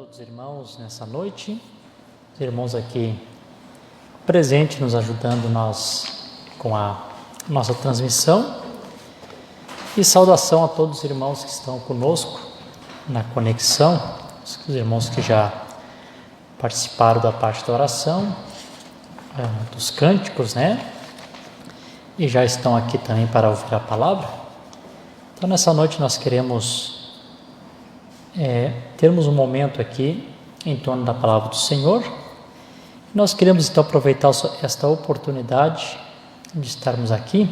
todos os irmãos nessa noite, os irmãos aqui presentes nos ajudando com a nossa transmissão, e saudação a todos os irmãos que estão conosco na conexão, os irmãos que já participaram da parte da oração, dos cânticos, né? E já estão aqui também para ouvir a palavra. Então nessa noite nós queremos termos um momento aqui em torno da palavra do Senhor, Nós queremos então aproveitar esta oportunidade de estarmos aqui,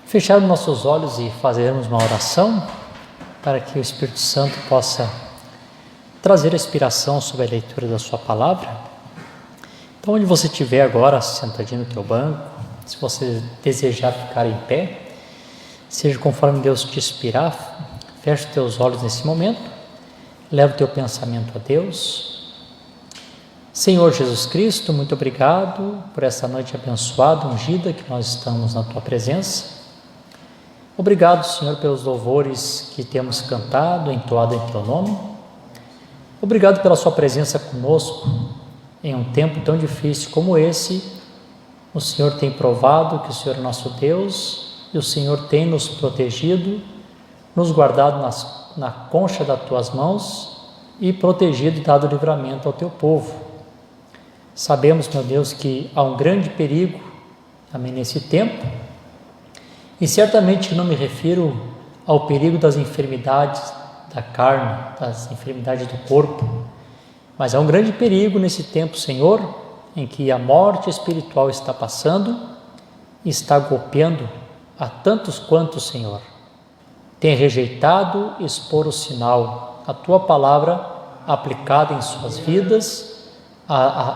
fecharmos nossos olhos e fazermos uma oração para que o Espírito Santo possa trazer a inspiração sobre a leitura da sua palavra. Então, onde você estiver agora, sentadinho no teu banco, se você desejar ficar em pé, seja conforme Deus te inspirar, feche os teus olhos nesse momento, leva o teu pensamento a Deus. Senhor Jesus Cristo, muito obrigado por essa noite abençoada, ungida, que nós estamos na Tua presença. Obrigado, Senhor, pelos louvores que temos cantado, entoado em Teu nome. Obrigado pela Sua presença conosco em um tempo tão difícil como esse. O Senhor tem provado que o Senhor é nosso Deus e o Senhor tem nos protegido, nos guardado na concha das Tuas mãos e protegido e dado livramento ao Teu povo. Sabemos, meu Deus, que há um grande perigo, amém, nesse tempo, e certamente não me refiro ao perigo das enfermidades da carne, das enfermidades do corpo, mas há um grande perigo nesse tempo, Senhor, em que a morte espiritual está passando e está golpeando a tantos quantos, Senhor, tem rejeitado expor o sinal, a Tua palavra aplicada em suas vidas.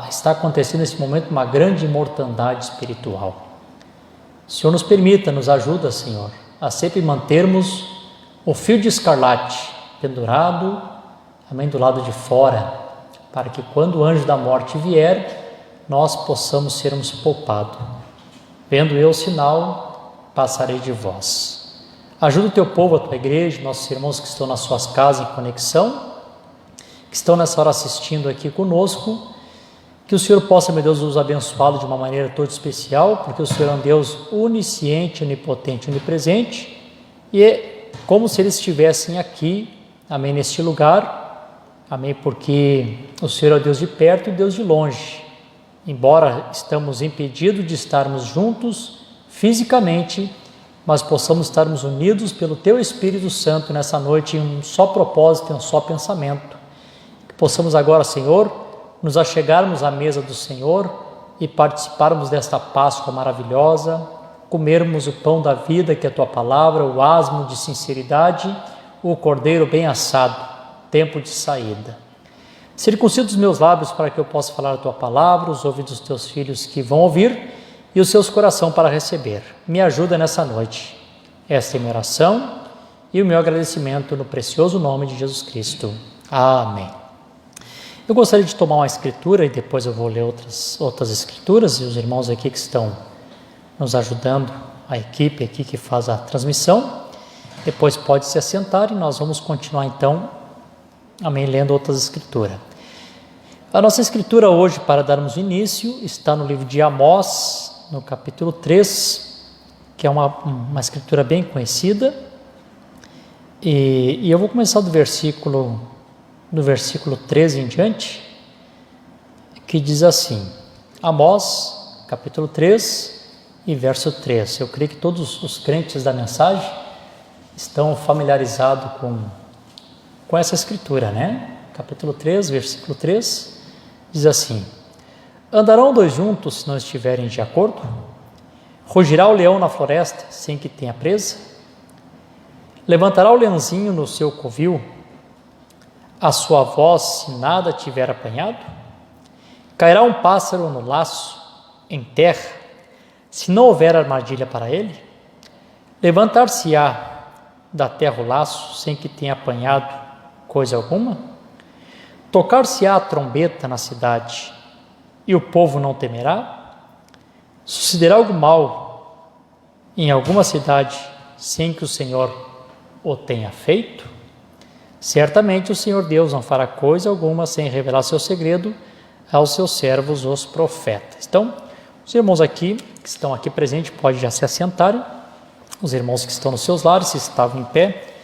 Está acontecendo nesse momento uma grande mortandade espiritual. O Senhor nos permita, nos ajuda, Senhor, a sempre mantermos o fio de escarlate pendurado, amém, do lado de fora, para que quando o anjo da morte vier, nós possamos sermos poupados. Vendo eu o sinal, passarei de vós. Ajuda o Teu povo, a Tua igreja, nossos irmãos que estão nas suas casas em conexão, que estão nessa hora assistindo aqui conosco, que o Senhor possa, meu Deus, nos abençoá-lo de uma maneira toda especial, porque o Senhor é um Deus onisciente, onipotente, onipresente, e é como se eles estivessem aqui, amém, neste lugar, amém, porque o Senhor é o Deus de perto e Deus de longe. Embora estamos impedidos de estarmos juntos fisicamente, mas possamos estarmos unidos pelo Teu Espírito Santo nessa noite em um só propósito, em um só pensamento. Que possamos agora, Senhor, nos achegarmos à mesa do Senhor e participarmos desta Páscoa maravilhosa, comermos o pão da vida, que é a Tua palavra, o asmo de sinceridade, o cordeiro bem assado, tempo de saída. Circuncida os meus lábios para que eu possa falar a Tua palavra, os ouvidos dos Teus filhos que vão ouvir e os seus corações para receber. Me ajuda nessa noite. Esta é a minha oração e o meu agradecimento no precioso nome de Jesus Cristo. Amém. Eu gostaria de tomar uma escritura e depois eu vou ler outras escrituras, e os irmãos aqui que estão nos ajudando, a equipe aqui que faz a transmissão, depois pode se assentar e nós vamos continuar então, amém, lendo outras escrituras. A nossa escritura hoje, para darmos início, está no livro de Amós, no capítulo 3, que é uma escritura bem conhecida, e eu vou começar do versículo 13 em diante, que diz assim, Amós, capítulo 3 e verso 3. Eu creio que todos os crentes da mensagem estão familiarizados com essa escritura, né? Capítulo 3, versículo 3, diz assim, andarão dois juntos se não estiverem de acordo? Rugirá o leão na floresta sem que tenha presa? Levantará o leãozinho no seu covil a sua voz se nada tiver apanhado? Cairá um pássaro no laço em terra, se não houver armadilha para ele? Levantar-se-á da terra o laço, sem que tenha apanhado coisa alguma? Tocar-se-á a trombeta na cidade, e o povo não temerá? Sucederá algo mal em alguma cidade, sem que o Senhor o tenha feito? Certamente o Senhor Deus não fará coisa alguma sem revelar seu segredo aos seus servos, os profetas. Então, os irmãos aqui, que estão aqui presentes, podem já se assentarem. Os irmãos que estão nos seus lares, se estavam em pé,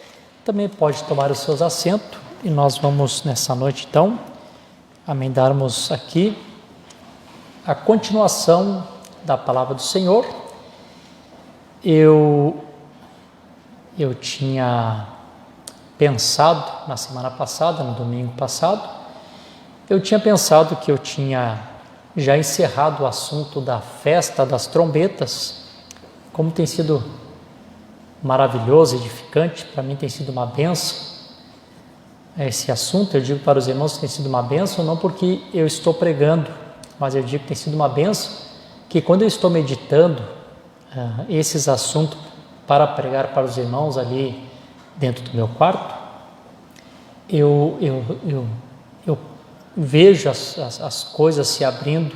também podem tomar os seus assentos. E nós vamos, nessa noite, então, amém, darmos aqui a continuação da palavra do Senhor. Eu tinha pensado na semana passada, no domingo passado, eu tinha pensado que eu tinha já encerrado o assunto da festa das trombetas. Como tem sido maravilhoso, edificante, para mim tem sido uma bênção esse assunto. Eu digo para os irmãos que tem sido uma bênção, não porque eu estou pregando, mas eu digo que tem sido uma bênção, que quando eu estou meditando esses assuntos para pregar para os irmãos ali dentro do meu quarto, eu vejo as coisas se abrindo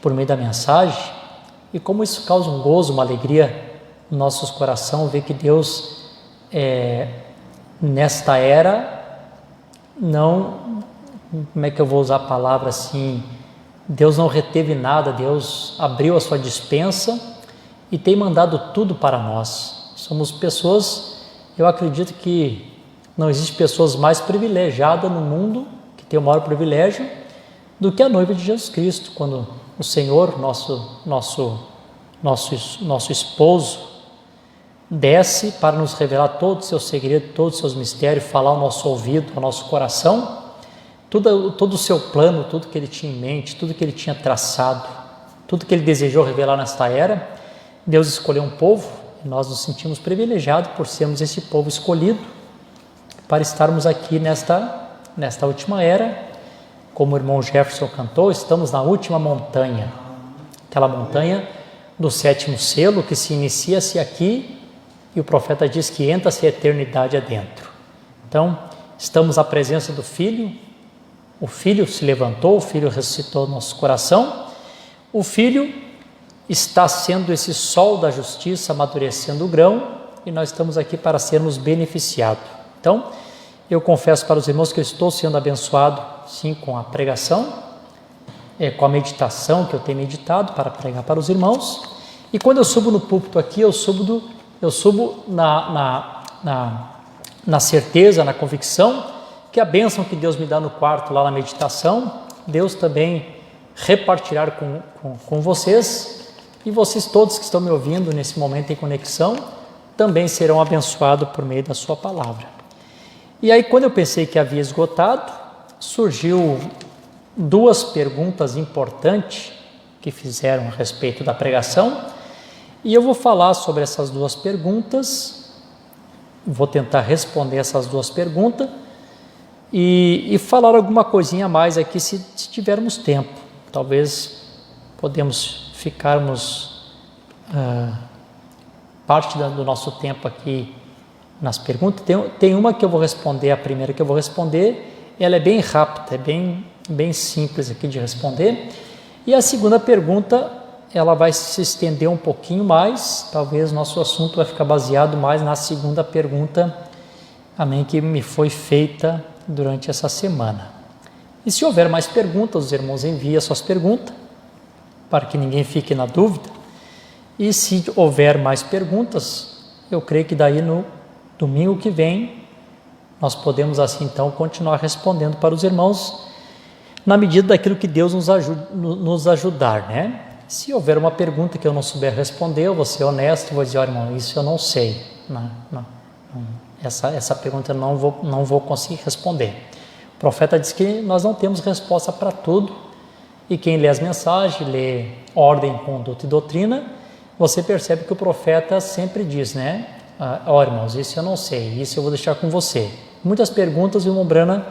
por meio da mensagem, e como isso causa um gozo, uma alegria no nosso coração, ver que Deus, nesta era, não, como é que eu vou usar a palavra assim, Deus não reteve nada, Deus abriu a sua despensa e tem mandado tudo para nós. Somos pessoas, eu acredito que não existe pessoas mais privilegiadas no mundo, que tem o maior privilégio, do que a noiva de Jesus Cristo, quando o Senhor, nosso esposo, desce para nos revelar todo o seu segredo, todos os seus mistérios, falar ao nosso ouvido, ao nosso coração, todo o seu plano, tudo que ele tinha em mente, tudo que ele tinha traçado, tudo que ele desejou revelar nesta era. Deus escolheu um povo e nós nos sentimos privilegiados por sermos esse povo escolhido para estarmos aqui nesta última era. Como o irmão Jefferson cantou, estamos na última montanha, aquela montanha do 7º selo que se inicia-se aqui e o profeta diz que entra-se a eternidade adentro. Então, estamos à presença do Filho, o Filho se levantou, o Filho ressuscitou no nosso coração, o Filho está sendo esse sol da justiça, amadurecendo o grão, e nós estamos aqui para sermos beneficiados. Então, eu confesso para os irmãos que eu estou sendo abençoado, sim, com a pregação, com a meditação que eu tenho meditado para pregar para os irmãos, e quando eu subo no púlpito aqui, eu subo na certeza, na convicção, que a bênção que Deus me dá no quarto, lá na meditação, Deus também repartirá com vocês, e vocês todos que estão me ouvindo nesse momento em conexão, também serão abençoados por meio da sua palavra. E aí, quando eu pensei que havia esgotado, surgiu 2 perguntas importantes que fizeram a respeito da pregação, e eu vou falar sobre essas 2 perguntas, vou tentar responder essas 2 perguntas e falar alguma coisinha a mais aqui se tivermos tempo. Talvez podemos ficarmos parte do nosso tempo aqui nas perguntas. Tem uma que eu vou responder, a primeira que eu vou responder, ela é bem rápida, é bem simples aqui de responder, e a segunda pergunta, ela vai se estender um pouquinho mais, talvez nosso assunto vai ficar baseado mais na segunda pergunta, amém, que me foi feita durante essa semana. E se houver mais perguntas, os irmãos enviem suas perguntas, para que ninguém fique na dúvida, e se houver mais perguntas, eu creio que daí no domingo que vem, nós podemos assim então continuar respondendo para os irmãos, na medida daquilo que Deus nos ajudar, né? Se houver uma pergunta que eu não souber responder, eu vou ser honesto, vou dizer, irmão, isso eu não sei, essa pergunta eu não vou conseguir responder. O profeta diz que nós não temos resposta para tudo, e quem lê as mensagens, lê ordem, conduta e doutrina, você percebe que o profeta sempre diz, né? Irmãos, isso eu não sei, isso eu vou deixar com você. Muitas perguntas e o Mombrana,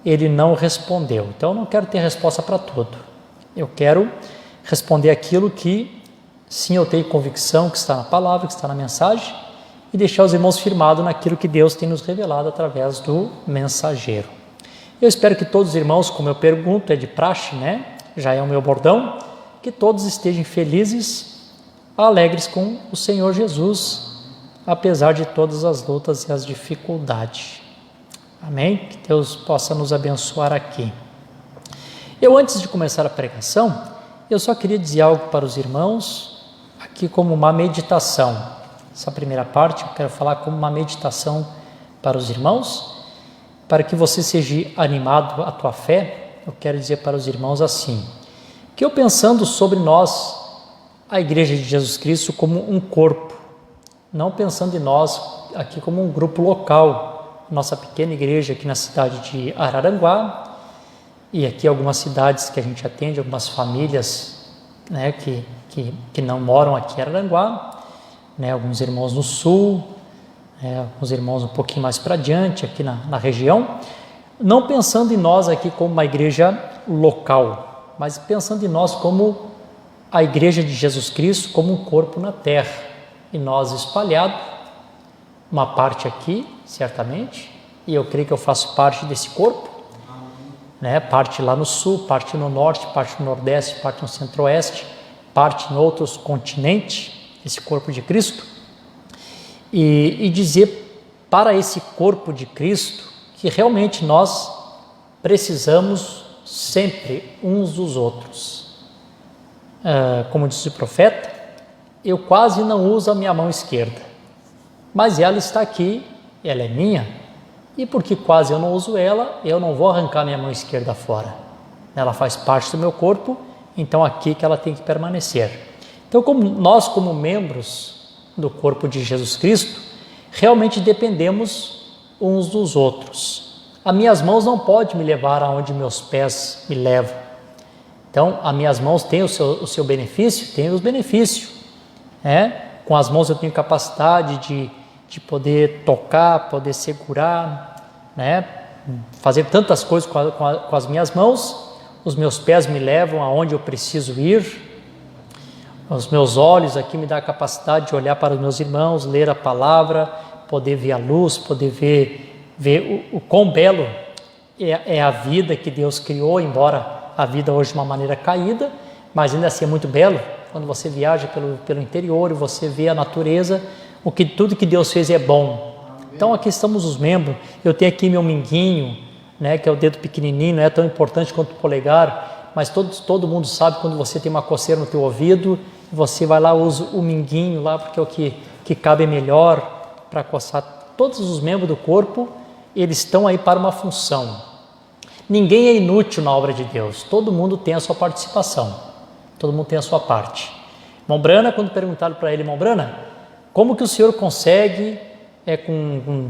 ele não respondeu, então eu não quero ter resposta para tudo. Eu quero responder aquilo que, sim, eu tenho convicção que está na palavra, que está na mensagem, e deixar os irmãos firmados naquilo que Deus tem nos revelado através do mensageiro. Eu espero que todos os irmãos, como eu pergunto, é de praxe, né? Já é o meu bordão, que todos estejam felizes, alegres com o Senhor Jesus, apesar de todas as lutas e as dificuldades. Amém? Que Deus possa nos abençoar aqui. Eu, antes de começar a pregação, eu só queria dizer algo para os irmãos, aqui como uma meditação. Essa primeira parte eu quero falar como uma meditação para os irmãos, para que você seja animado à tua fé. Eu quero dizer para os irmãos assim, que eu pensando sobre nós, a Igreja de Jesus Cristo, como um corpo, não pensando em nós aqui como um grupo local, nossa pequena igreja aqui na cidade de Araranguá, e aqui algumas cidades que a gente atende, algumas famílias, né, que não moram aqui em Araranguá, né, alguns irmãos no sul, alguns irmãos um pouquinho mais para adiante, aqui na região, não pensando em nós aqui como uma igreja local, mas pensando em nós como a igreja de Jesus Cristo, como um corpo na terra, e nós espalhados, uma parte aqui, certamente, e eu creio que eu faço parte desse corpo, né? Parte lá no sul, parte no norte, parte no nordeste, parte no centro-oeste, parte em outros continentes, esse corpo de Cristo, e dizer para esse corpo de Cristo que realmente nós precisamos sempre uns dos outros. Como disse o profeta, eu quase não uso a minha mão esquerda, mas ela está aqui, ela é minha, e porque quase eu não uso ela, eu não vou arrancar minha mão esquerda fora. Ela faz parte do meu corpo, então aqui que ela tem que permanecer. Então, como nós, como membros do corpo de Jesus Cristo, realmente dependemos uns dos outros. As minhas mãos não podem me levar aonde meus pés me levam. Então, as minhas mãos têm o seu benefício, têm os benefícios. Com as mãos eu tenho capacidade de poder tocar, poder segurar, fazer tantas coisas com as minhas mãos. Os meus pés me levam aonde eu preciso ir. Os meus olhos aqui me dão a capacidade de olhar para os meus irmãos, ler a palavra, poder ver a luz, poder ver o quão belo é a vida que Deus criou, embora a vida hoje de uma maneira caída, mas ainda assim é muito belo. Quando você viaja pelo interior e você vê a natureza, tudo que Deus fez é bom. Então aqui estamos os membros, eu tenho aqui meu minguinho, que é o dedo pequenininho, não é tão importante quanto o polegar, mas todo mundo sabe quando você tem uma coceira no teu ouvido, você vai lá, usa o minguinho lá, porque é o que cabe melhor para coçar. Todos os membros do corpo, eles estão aí para uma função. Ninguém é inútil na obra de Deus, todo mundo tem a sua participação, todo mundo tem a sua parte. Irmão Brana, quando perguntaram para ele, irmão Brana, como que o senhor consegue, com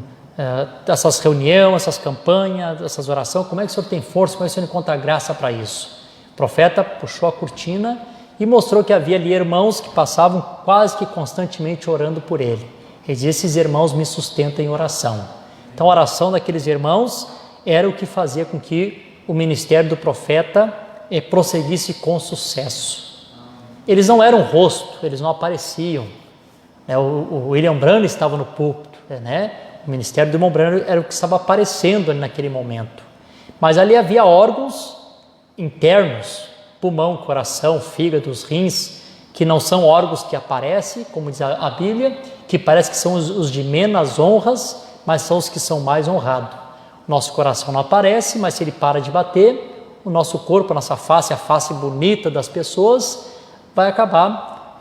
essas reuniões, essas campanhas, essas orações, como é que o senhor tem força, como é que o senhor encontra graça para isso? O profeta puxou a cortina e mostrou que havia ali irmãos que passavam quase que constantemente orando por ele. Ele dizia, esses irmãos me sustentam em oração. Então a oração daqueles irmãos era o que fazia com que o ministério do profeta prosseguisse com sucesso. Eles não eram rosto, eles não apareciam. O William Branham estava no púlpito, o ministério do irmão Branham era o que estava aparecendo ali naquele momento. Mas ali havia órgãos internos, pulmão, coração, fígado, os rins, que não são órgãos que aparecem, como diz a Bíblia, que parece que são os de menos honras, mas são os que são mais honrados. Nosso coração não aparece, mas se ele para de bater, o nosso corpo, a nossa face, a face bonita das pessoas, vai acabar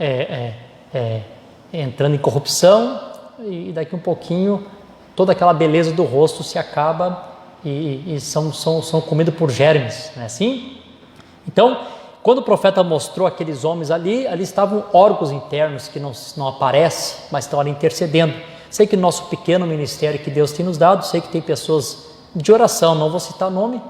entrando em corrupção, e daqui um pouquinho toda aquela beleza do rosto se acaba e são comidos por germes, não é assim? Então, quando o profeta mostrou aqueles homens ali estavam órgãos internos que não aparecem, mas estão ali intercedendo. Sei que no nosso pequeno ministério que Deus tem nos dado, sei que tem pessoas de oração, não vou citar nome,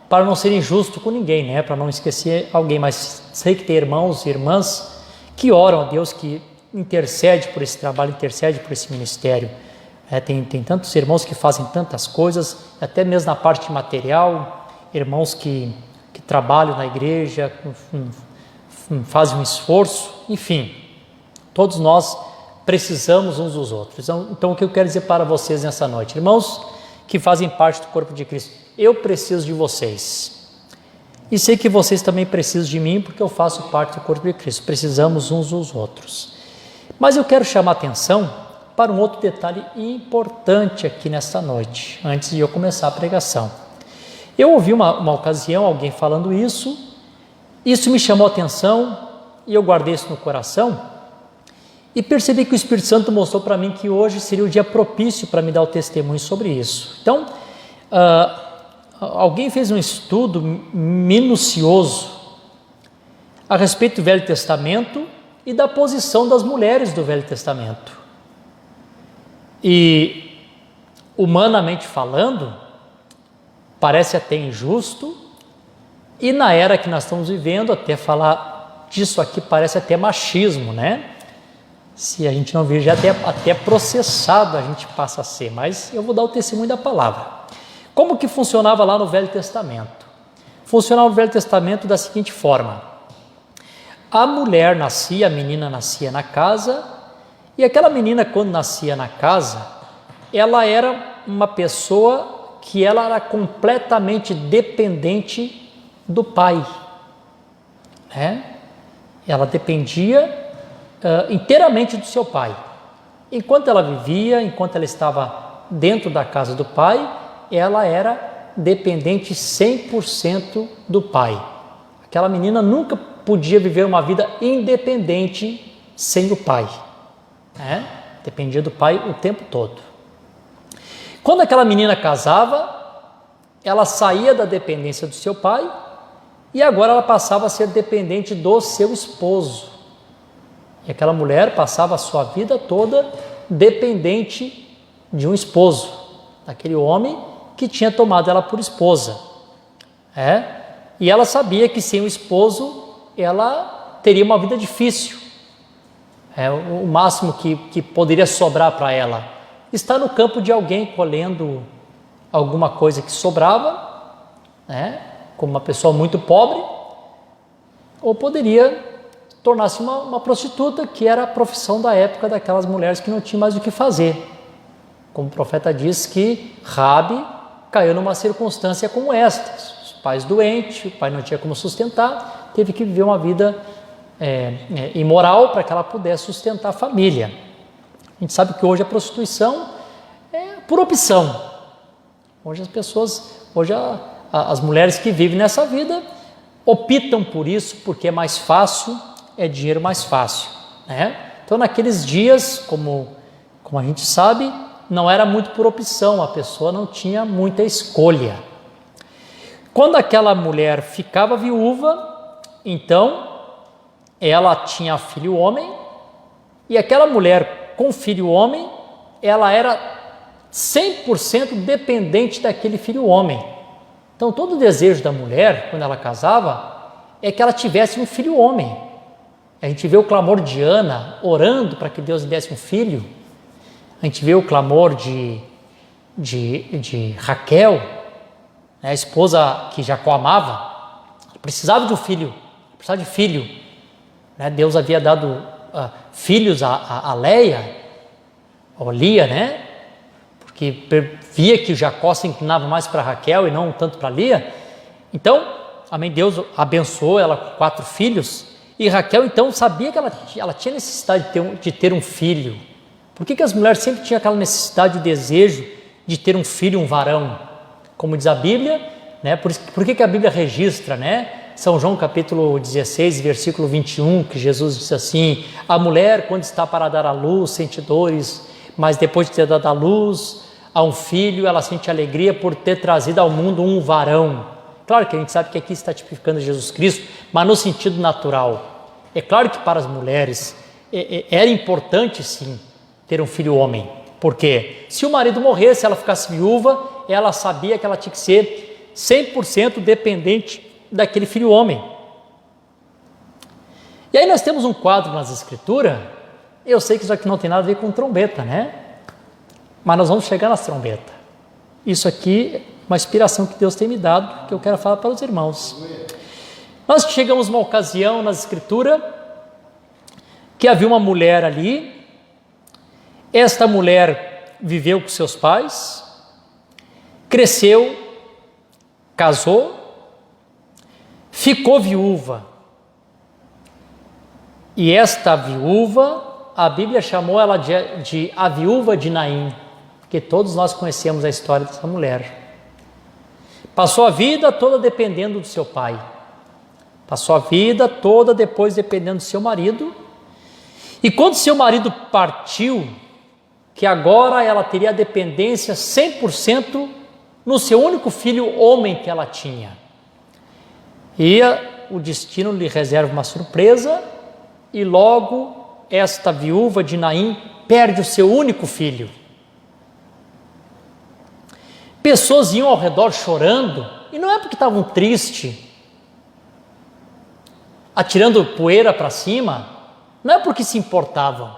para não ser injusto com ninguém, para não esquecer alguém, mas sei que tem irmãos e irmãs que oram a Deus, que intercede por esse trabalho, intercede por esse ministério. Tem tantos irmãos que fazem tantas coisas, até mesmo na parte material, irmãos que trabalham na igreja, fazem um esforço, enfim, todos nós precisamos uns dos outros. Então o que eu quero dizer para vocês nessa noite, irmãos que fazem parte do corpo de Cristo, eu preciso de vocês, e sei que vocês também precisam de mim, porque eu faço parte do corpo de Cristo, precisamos uns dos outros. Mas eu quero chamar a atenção para um outro detalhe importante aqui nesta noite, antes de eu começar a pregação. Eu ouvi uma ocasião alguém falando isso me chamou a atenção e eu guardei isso no coração e percebi que o Espírito Santo mostrou para mim que hoje seria o dia propício para me dar o testemunho sobre isso. Então, alguém fez um estudo minucioso a respeito do Velho Testamento e da posição das mulheres do Velho Testamento. E, humanamente falando, parece até injusto E na era que nós estamos vivendo, até falar disso aqui parece até machismo, né? Se a gente não vir, já até processado a gente passa a ser, mas eu vou dar o testemunho da palavra. Como que funcionava lá no Velho Testamento? Funcionava no Velho Testamento da seguinte forma: a mulher nascia, a menina nascia na casa, e aquela menina, quando nascia na casa, ela era uma pessoa que ela era completamente dependente do pai, né? Ela dependia inteiramente do seu pai. Enquanto ela vivia, enquanto ela estava dentro da casa do pai, ela era dependente 100% do pai. Aquela menina nunca podia viver uma vida independente sem o pai, né? Dependia do pai o tempo todo. Quando aquela menina casava, ela saía da dependência do seu pai e agora ela passava a ser dependente do seu esposo. E aquela mulher passava a sua vida toda dependente de um esposo, daquele homem que tinha tomado ela por esposa. E ela sabia que sem o esposo ela teria uma vida difícil. O máximo que poderia sobrar para ela está no campo de alguém colhendo alguma coisa que sobrava, como uma pessoa muito pobre, ou poderia tornar-se uma prostituta, que era a profissão da época daquelas mulheres que não tinham mais o que fazer. Como o profeta diz que Raabe caiu numa circunstância como esta: os pais doentes, o pai não tinha como sustentar, teve que viver uma vida imoral para que ela pudesse sustentar a família. A gente sabe que hoje a prostituição é por opção. Hoje as pessoas, as mulheres que vivem nessa vida optam por isso porque é mais fácil, é dinheiro mais fácil, né? Então naqueles dias, como a gente sabe, não era muito por opção, a pessoa não tinha muita escolha. Quando aquela mulher ficava viúva, então ela tinha filho homem, e aquela mulher com filho homem, ela era 100% dependente daquele filho homem. Então todo o desejo da mulher, quando ela casava, é que ela tivesse um filho homem. A gente vê o clamor de Ana orando para que Deus lhe desse um filho. A gente vê o clamor de Raquel, né, a esposa que Jacó amava. Precisava de um filho, precisava de filho, né? Deus havia dado filhos a Leia, ou Lia, né? Porque via que Jacó se inclinava mais para Raquel e não tanto para Lia. Então, amém, Deus abençoou ela com 4 filhos. E Raquel, então, sabia que ela tinha necessidade de ter um filho. Por que as mulheres sempre tinham aquela necessidade, o desejo de ter um filho, um varão? Como diz a Bíblia, né? Por que a Bíblia registra, né? São João capítulo 16, versículo 21, que Jesus disse assim: a mulher, quando está para dar à luz, sente dores, mas depois de ter dado à luz a um filho, ela sente alegria por ter trazido ao mundo um varão. Claro que a gente sabe que aqui está tipificando Jesus Cristo, mas no sentido natural. É claro que para as mulheres era importante sim ter um filho homem, porque se o marido morresse, ela ficasse viúva, ela sabia que ela tinha que ser 100% dependente daquele filho homem. E aí nós temos um quadro nas Escrituras. Eu sei que isso aqui não tem nada a ver com trombeta, né? Mas nós vamos chegar nas trombetas. Isso aqui é uma inspiração que Deus tem me dado, que eu quero falar para os irmãos. Nós chegamos numa ocasião nas Escrituras que havia uma mulher ali. Esta mulher viveu com seus pais, cresceu, casou, ficou viúva. E esta viúva, a Bíblia chamou ela de a viúva de Naim, porque todos nós conhecemos a história dessa mulher. Passou a vida toda dependendo do seu pai. Passou a vida toda depois dependendo do seu marido. E quando seu marido partiu, que agora ela teria a dependência 100% no seu único filho homem que ela tinha. E o destino lhe reserva uma surpresa, e logo esta viúva de Naim perde o seu único filho. Pessoas iam ao redor chorando, e não é porque estavam tristes, atirando poeira para cima, não é porque se importavam,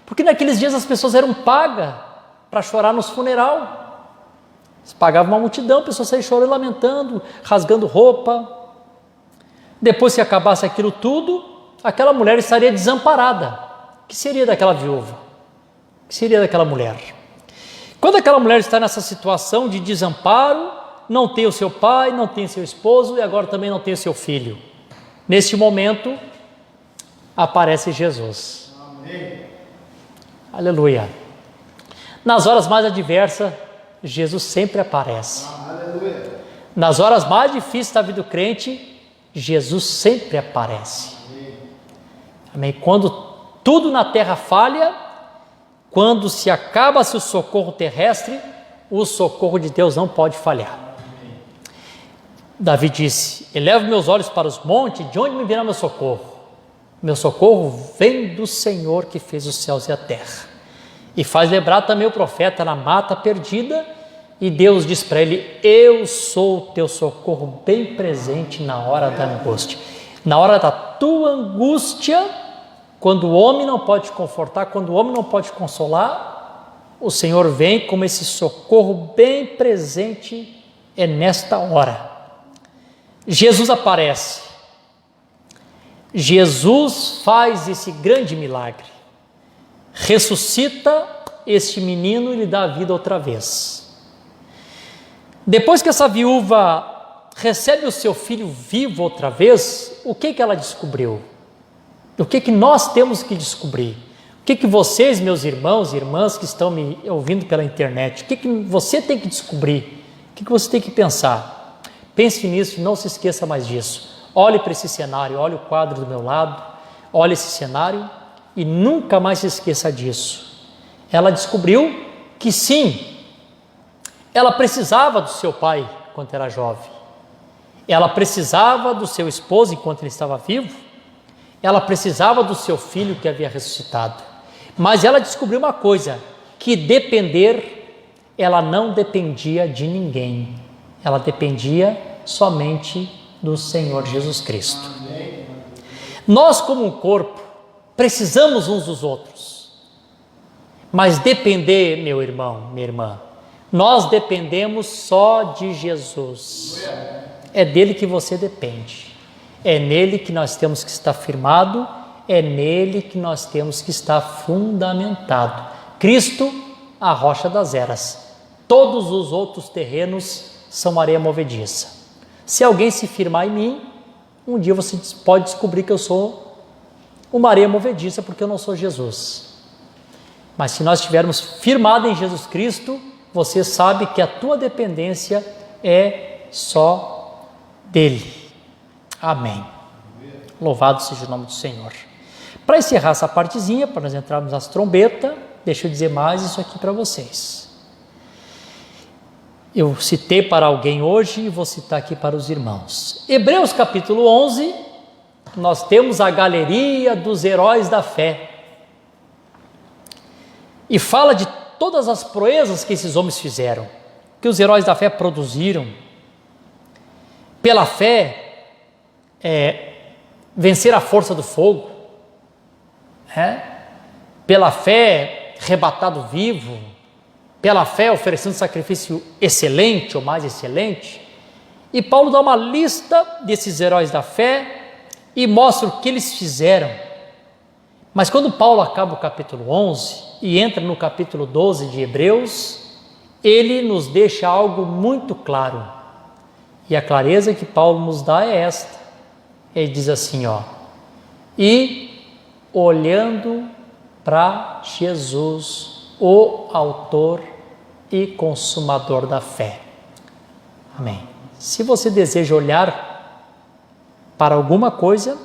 porque naqueles dias as pessoas eram pagas para chorar nos funeral. Eles pagavam uma multidão, a pessoa saía chorando, lamentando, rasgando roupa. Depois que acabasse aquilo tudo, aquela mulher estaria desamparada. O que seria daquela viúva? O que seria daquela mulher? Quando aquela mulher está nessa situação de desamparo, não tem o seu pai, não tem seu esposo e agora também não tem o seu filho. Neste momento, aparece Jesus. Amém. Aleluia. Nas horas mais adversas, Jesus sempre aparece. Aleluia. Nas horas mais difíceis da vida do crente, Jesus sempre aparece. Amém. Quando tudo na terra falha, quando se acaba-se o socorro terrestre, o socorro de Deus não pode falhar. Davi disse: elevo meus olhos para os montes, de onde me virá meu socorro? Meu socorro vem do Senhor que fez os céus e a terra. E faz lembrar também o profeta na mata perdida, e Deus diz para ele: eu sou o teu socorro bem presente na hora da angústia. Na hora da tua angústia, quando o homem não pode te confortar, quando o homem não pode te consolar, o Senhor vem como esse socorro bem presente, é nesta hora. Jesus aparece, Jesus faz esse grande milagre, ressuscita este menino e lhe dá a vida outra vez. Depois que essa viúva recebe o seu filho vivo outra vez, o que ela descobriu? O que nós temos que descobrir? O que vocês, meus irmãos e irmãs que estão me ouvindo pela internet, o que você tem que descobrir? O que você tem que pensar? Pense nisso e não se esqueça mais disso. Olhe para esse cenário, olhe o quadro do meu lado, olhe esse cenário e nunca mais se esqueça disso. Ela descobriu que sim, ela precisava do seu pai quando era jovem, ela precisava do seu esposo enquanto ele estava vivo, ela precisava do seu filho que havia ressuscitado, mas ela descobriu uma coisa, que depender, ela não dependia de ninguém, ela dependia somente do Senhor Jesus Cristo. Nós, como um corpo, precisamos uns dos outros, mas depender, meu irmão, minha irmã, nós dependemos só de Jesus. É dele que você depende, é nele que nós temos que estar firmado, é nele que nós temos que estar fundamentado. Cristo, a rocha das eras. Todos os outros terrenos são areia movediça. Se alguém se firmar em mim, um dia você pode descobrir que eu sou uma areia movediça, porque eu não sou Jesus. Mas se nós estivermos firmados em Jesus Cristo, você sabe que a tua dependência é só dele. Amém. Louvado seja o nome do Senhor. Para encerrar essa partezinha, para nós entrarmos nas trombetas, deixa eu dizer mais isso aqui para vocês. Eu citei para alguém hoje e vou citar aqui para os irmãos. Hebreus capítulo 11, nós temos a galeria dos heróis da fé. E fala de todas as proezas que esses homens fizeram, que os heróis da fé produziram. Pela fé, vencer a força do fogo. Pela fé, arrebatado vivo. Pela fé, oferecendo sacrifício excelente ou mais excelente. E Paulo dá uma lista desses heróis da fé e mostra o que eles fizeram. Mas quando Paulo acaba o capítulo 11 e entra no capítulo 12 de Hebreus, ele nos deixa algo muito claro. E a clareza que Paulo nos dá é esta. Ele diz assim, e olhando para Jesus, o autor e consumador da fé. Amém. Se você deseja olhar para alguma coisa,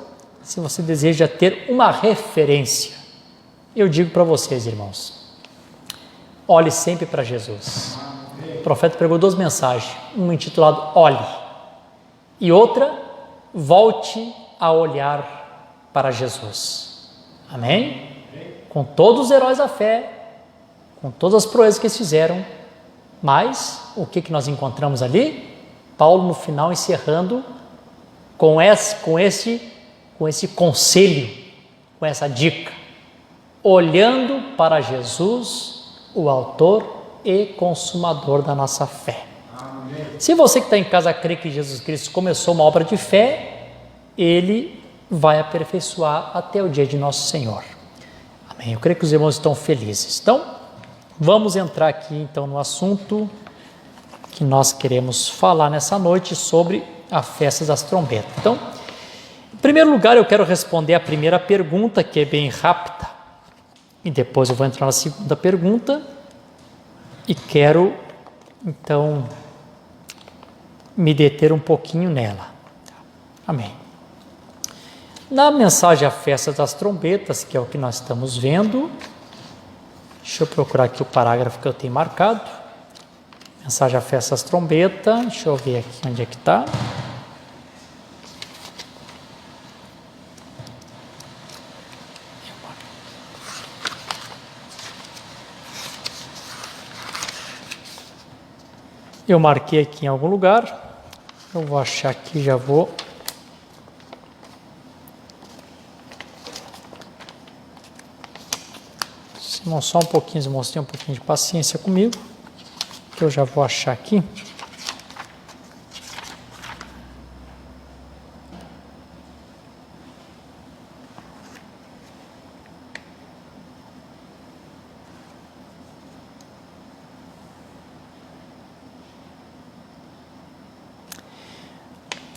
se você deseja ter uma referência, eu digo para vocês, irmãos, olhe sempre para Jesus. O profeta pregou 2 mensagens, uma intitulada Olhe, e outra, volte a olhar para Jesus. Amém? Com todos os heróis da fé, com todas as proezas que eles fizeram, mas o que nós encontramos ali? Paulo no final encerrando com com esse conselho, com essa dica, olhando para Jesus, o autor e consumador da nossa fé. Se você que está em casa crê que Jesus Cristo começou uma obra de fé, Ele vai aperfeiçoar até o dia de nosso Senhor. Amém. Eu creio que os irmãos estão felizes. Então, vamos entrar aqui então no assunto que nós queremos falar nessa noite sobre a festa das trombetas. Então, em primeiro lugar, eu quero responder a primeira pergunta, que é bem rápida, e depois eu vou entrar na segunda pergunta e quero então me deter um pouquinho nela. Amém. Na mensagem à festa das trombetas, que é o que nós estamos vendo, deixa eu procurar aqui o parágrafo que eu tenho marcado. Mensagem à festa das trombetas, deixa eu ver aqui onde é que está. Eu marquei aqui em algum lugar, eu vou achar aqui, já vou. Irmão, só um pouquinho, irmãos, tenham um pouquinho de paciência comigo, que eu já vou achar aqui.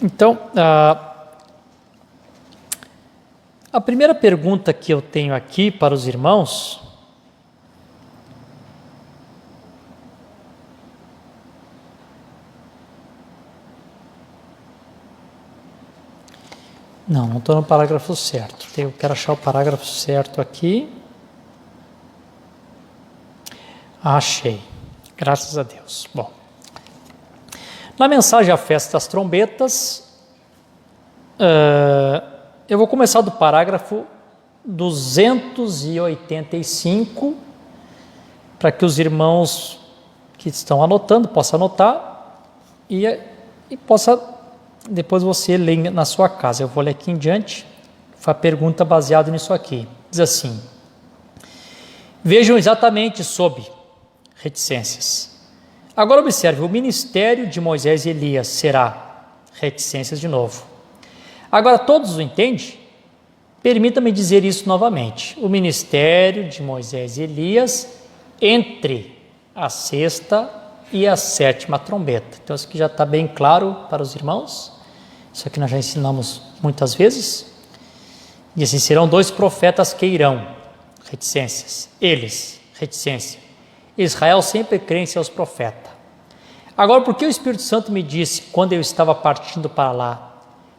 Então, a primeira pergunta que eu tenho aqui para os irmãos não estou no parágrafo certo. Eu quero achar o parágrafo certo aqui. Achei. Graças a Deus. Bom, na mensagem à festa das trombetas, eu vou começar do parágrafo 285, para que os irmãos que estão anotando possam anotar e possa depois você ler na sua casa. Eu vou ler aqui em diante, foi a pergunta baseada nisso aqui. Diz assim: vejam exatamente sob reticências. Agora observe, o ministério de Moisés e Elias será reticências de novo. Agora todos o entendem? Permita-me dizer isso novamente. O ministério de Moisés e Elias entre a sexta e a sétima trombeta. Então isso aqui já está bem claro para os irmãos. Isso aqui nós já ensinamos muitas vezes. E assim, serão dois profetas que irão, reticências. Eles, reticência. Israel sempre crê em seus profetas. Agora, por que o Espírito Santo me disse, quando eu estava partindo para lá,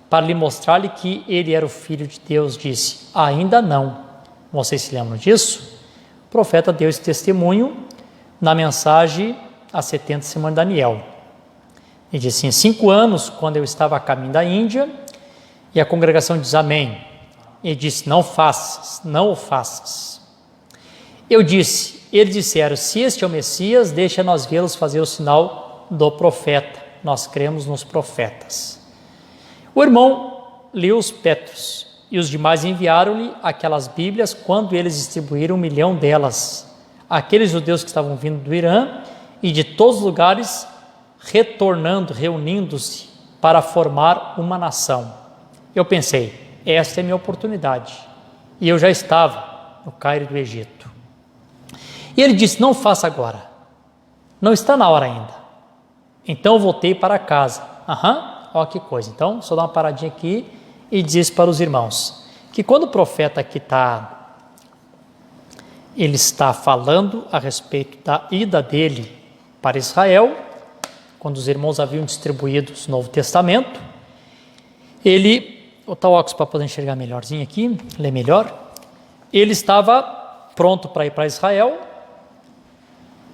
para lhe mostrar-lhe que ele era o Filho de Deus, disse, ainda não. Vocês se lembram disso? O profeta deu esse testemunho na mensagem às 70 semanas de Daniel. Ele disse assim, 5 anos, quando eu estava a caminho da Índia, e a congregação diz amém. Ele disse, não faças, não o faças. Eu disse, eles disseram, se este é o Messias, deixa nós vê-los fazer o sinal do profeta. Nós cremos nos profetas. O irmão Leus Petrus e os demais enviaram-lhe aquelas Bíblias quando eles distribuíram 1 milhão delas. Aqueles judeus que estavam vindo do Irã e de todos os lugares, retornando, reunindo-se para formar uma nação. Eu pensei, esta é minha oportunidade. E eu já estava no Cairo do Egito. E ele disse, não faça agora. Não está na hora ainda. Então eu voltei para casa. Olha que coisa. Então, só dar uma paradinha aqui e diz para os irmãos que quando o profeta aqui ele está falando a respeito da ida dele para Israel, quando os irmãos haviam distribuído o Novo Testamento, vou botar o óculos para poder enxergar melhorzinho aqui, ler melhor, ele estava pronto para ir para Israel,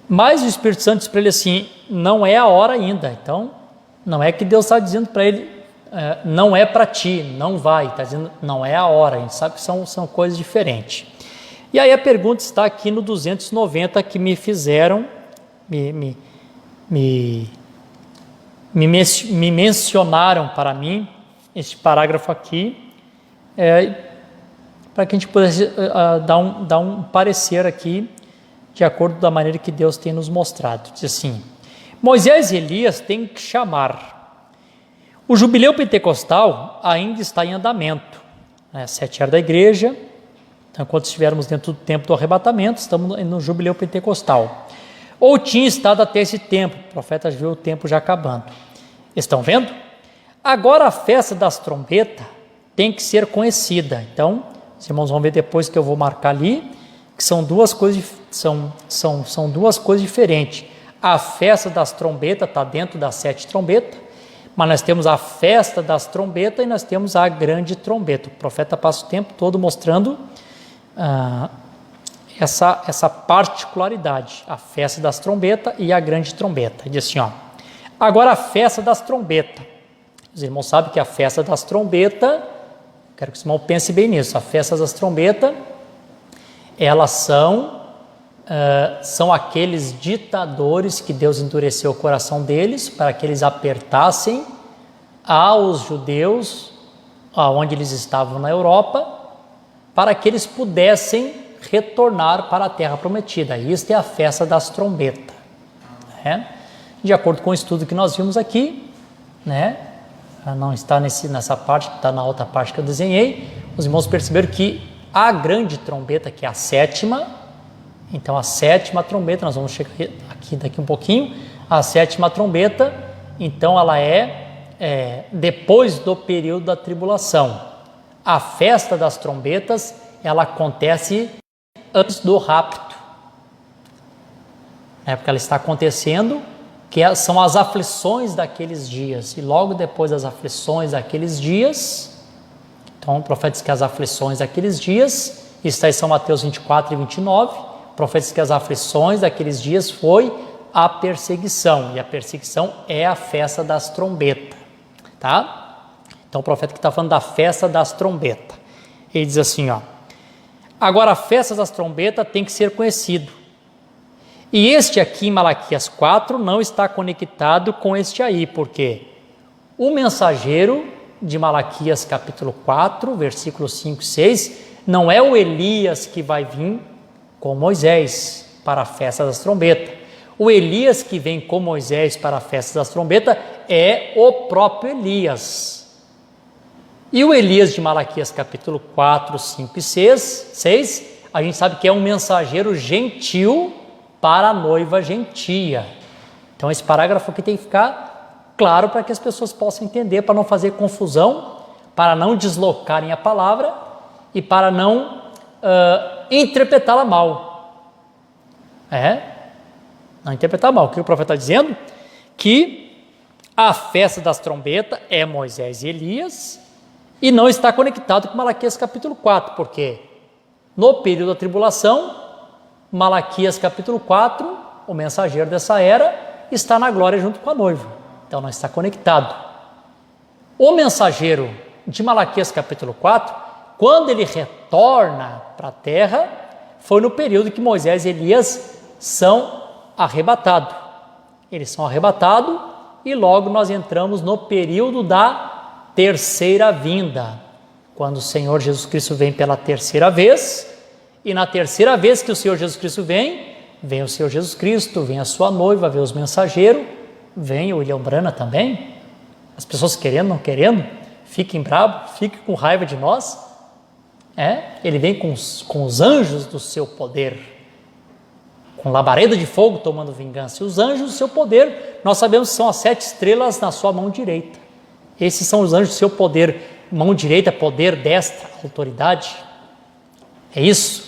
mas o Espírito Santo disse para ele assim, não é a hora ainda. Então, não é que Deus está dizendo para ele, não é para ti, não vai, está dizendo, não é a hora, a gente sabe que são coisas diferentes. E aí a pergunta está aqui no 290 que me fizeram, me mencionaram para mim, este parágrafo aqui, para que a gente pudesse dar um parecer aqui, de acordo da maneira que Deus tem nos mostrado. Diz assim: Moisés e Elias têm que chamar. O jubileu pentecostal ainda está em andamento. 7 era da igreja, então enquanto estivermos dentro do tempo do arrebatamento, estamos no jubileu pentecostal. Ou tinha estado até esse tempo, o profeta viu o tempo já acabando. Estão vendo? Agora a festa das trombetas tem que ser conhecida. Então, os irmãos vão ver depois que eu vou marcar ali, que são duas coisas, são duas coisas diferentes. A festa das trombetas está dentro das 7 trombetas, mas nós temos a festa das trombetas e nós temos a grande trombeta. O profeta passa o tempo todo mostrando essa particularidade, a festa das trombetas e a grande trombeta. Ele diz assim, agora a festa das trombetas. Os irmãos sabem que a festa das trombetas, quero que os irmãos pensem bem nisso, a festa das trombetas, elas são aqueles ditadores que Deus endureceu o coração deles para que eles apertassem aos judeus, onde eles estavam na Europa, para que eles pudessem retornar para a terra prometida. Isto é a festa das trombetas. De acordo com o estudo que nós vimos aqui, não está nessa parte, está na outra parte que eu desenhei, os irmãos perceberam que a grande trombeta, que é a 7ª, então a 7ª trombeta, nós vamos chegar aqui daqui um pouquinho, a 7ª trombeta, então ela é depois do período da tribulação. A festa das trombetas, ela acontece antes do rapto, porque ela está acontecendo, que são as aflições daqueles dias, e logo depois das aflições daqueles dias, então o profeta diz que as aflições daqueles dias, está em São Mateus 24 e 29, o profeta diz que as aflições daqueles dias foi a perseguição, e a perseguição é a festa das trombetas, tá? Então o profeta que está falando da festa das trombetas, ele diz assim, agora a festa das trombetas tem que ser conhecido, e este aqui em Malaquias 4 não está conectado com este aí, porque o mensageiro de Malaquias capítulo 4, versículos 5 e 6, não é o Elias que vai vir com Moisés para a festa das trombetas. O Elias que vem com Moisés para a festa das trombetas é o próprio Elias. E o Elias de Malaquias capítulo 4, 5 e 6, a gente sabe que é um mensageiro gentil para a noiva gentia. Então esse parágrafo aqui tem que ficar claro para que as pessoas possam entender, para não fazer confusão, para não deslocarem a palavra e para não interpretá-la mal. Não interpretar mal. O que o profeta está dizendo? Que a festa das trombetas é Moisés e Elias e não está conectado com Malaquias capítulo 4, porque no período da tribulação, Malaquias capítulo 4, o mensageiro dessa era, está na glória junto com a noiva. Então não está conectado. O mensageiro de Malaquias capítulo 4, quando ele retorna para a terra, foi no período que Moisés e Elias são arrebatados. Eles são arrebatados e logo nós entramos no período da terceira vinda, quando o Senhor Jesus Cristo vem pela terceira vez. E na terceira vez que o Senhor Jesus Cristo vem o Senhor Jesus Cristo, vem a sua noiva, vem os mensageiros, vem o William Branham também. As pessoas querendo, não querendo, fiquem bravos, fiquem com raiva de nós. Ele vem com os anjos do seu poder, com labareda de fogo tomando vingança. E os anjos do seu poder, nós sabemos que são as 7 estrelas na sua mão direita. Esses são os anjos do seu poder, mão direita, poder, destra, autoridade. É isso.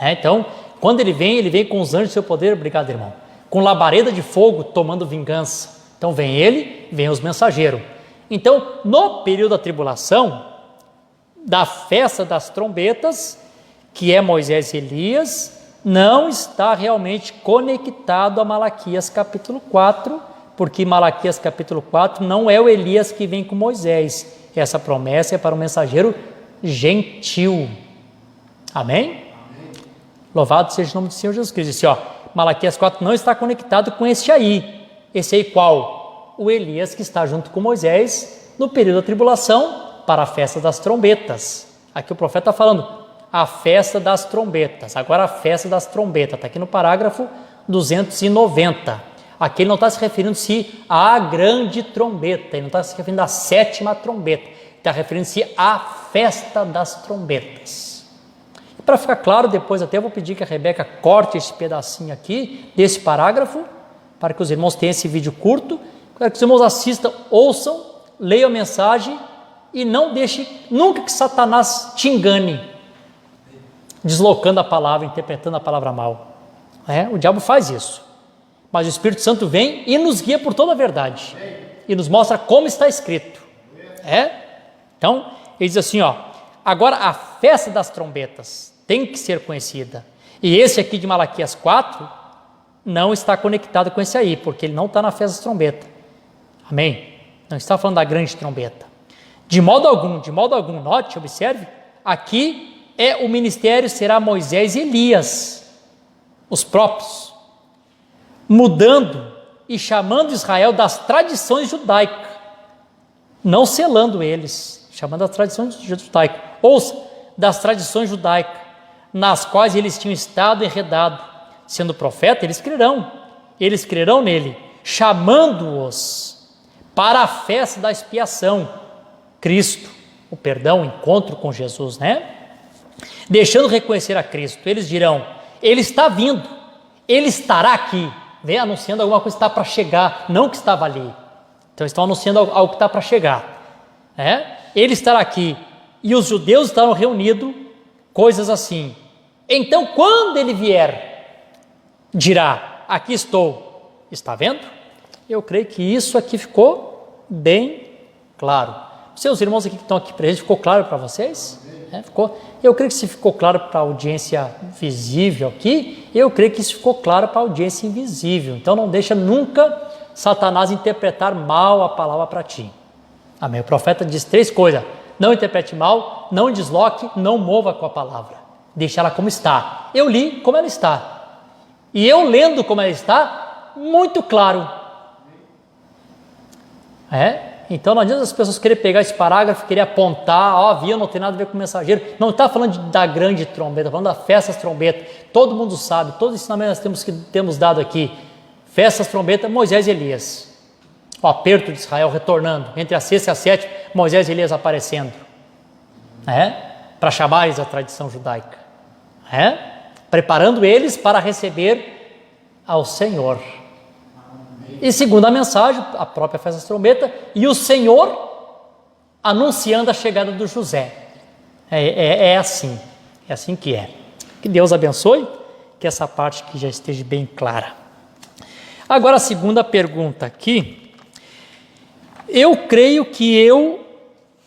Então, quando ele vem com os anjos do seu poder, obrigado, irmão, com labareda de fogo tomando vingança. Então vem ele, vem os mensageiros. Então, no período da tribulação, da festa das trombetas, que é Moisés e Elias, não está realmente conectado a Malaquias capítulo 4, porque Malaquias capítulo 4 não é o Elias que vem com Moisés. Essa promessa é para o mensageiro gentil. Amém? Louvado seja o nome do Senhor Jesus Cristo. Disse, Malaquias 4 não está conectado com esse aí. Esse aí qual? O Elias que está junto com Moisés no período da tribulação para a festa das trombetas. Aqui o profeta está falando a festa das trombetas. Agora a festa das trombetas, está aqui no parágrafo 290. Aqui ele não está se referindo-se à grande trombeta, ele não está se referindo à sétima trombeta, está referindo-se à festa das trombetas. E para ficar claro, depois até eu vou pedir que a Rebeca corte esse pedacinho aqui, desse parágrafo, para que os irmãos tenham esse vídeo curto, para que os irmãos assistam, ouçam, leiam a mensagem e não deixe nunca que Satanás te engane, deslocando a palavra, interpretando a palavra mal. O diabo faz isso. Mas o Espírito Santo vem e nos guia por toda a verdade. E nos mostra como está escrito. Então, ele diz assim, agora a festa das trombetas tem que ser conhecida. E esse aqui de Malaquias 4 não está conectado com esse aí, porque ele não está na festa das trombetas. Amém? Não está falando da grande trombeta. De modo algum, note, observe, aqui o ministério será Moisés e Elias, os próprios, mudando e chamando Israel das tradições judaicas, não selando eles, chamando as tradições judaicas, ouça, das tradições judaicas, nas quais eles tinham estado enredados. Sendo profeta, eles crerão nele, chamando-os para a festa da expiação, Cristo, o perdão, o encontro com Jesus, Deixando reconhecer a Cristo, eles dirão, ele está vindo, ele estará aqui, vem anunciando alguma coisa que está para chegar, não que estava ali. Então estão anunciando algo que está para chegar. Ele estará aqui. E os judeus estavam reunidos, coisas assim. Então quando ele vier, dirá, aqui estou. Está vendo? Eu creio que isso aqui ficou bem claro. Seus irmãos aqui que estão aqui presentes, ficou claro para vocês? Ficou? Eu creio que se ficou claro para a audiência visível aqui, eu creio que isso ficou claro para a audiência invisível. Então não deixa nunca Satanás interpretar mal a palavra para ti. Amém? O profeta diz 3 coisas: não interprete mal, não desloque, não mova com a palavra. Deixa ela como está. Eu li como ela está. E eu lendo como ela está, muito claro. Então não adianta as pessoas querem pegar esse parágrafo, querer apontar, não tem nada a ver com o mensageiro. Não está falando da grande trombeta, está falando da festa das trombetas. Todo mundo sabe, todos os ensinamentos que temos dado aqui. Festas, trombetas, Moisés e Elias. O aperto de Israel retornando, entre a sexta e a sétima, Moisés e Elias aparecendo. Para chamar eles a tradição judaica. Preparando eles para receber ao Senhor. E segunda mensagem, a própria festa das trombetas, e o Senhor anunciando a chegada do José. É assim que é. Que Deus abençoe, que essa parte aqui já esteja bem clara. Agora a segunda pergunta aqui, eu creio que eu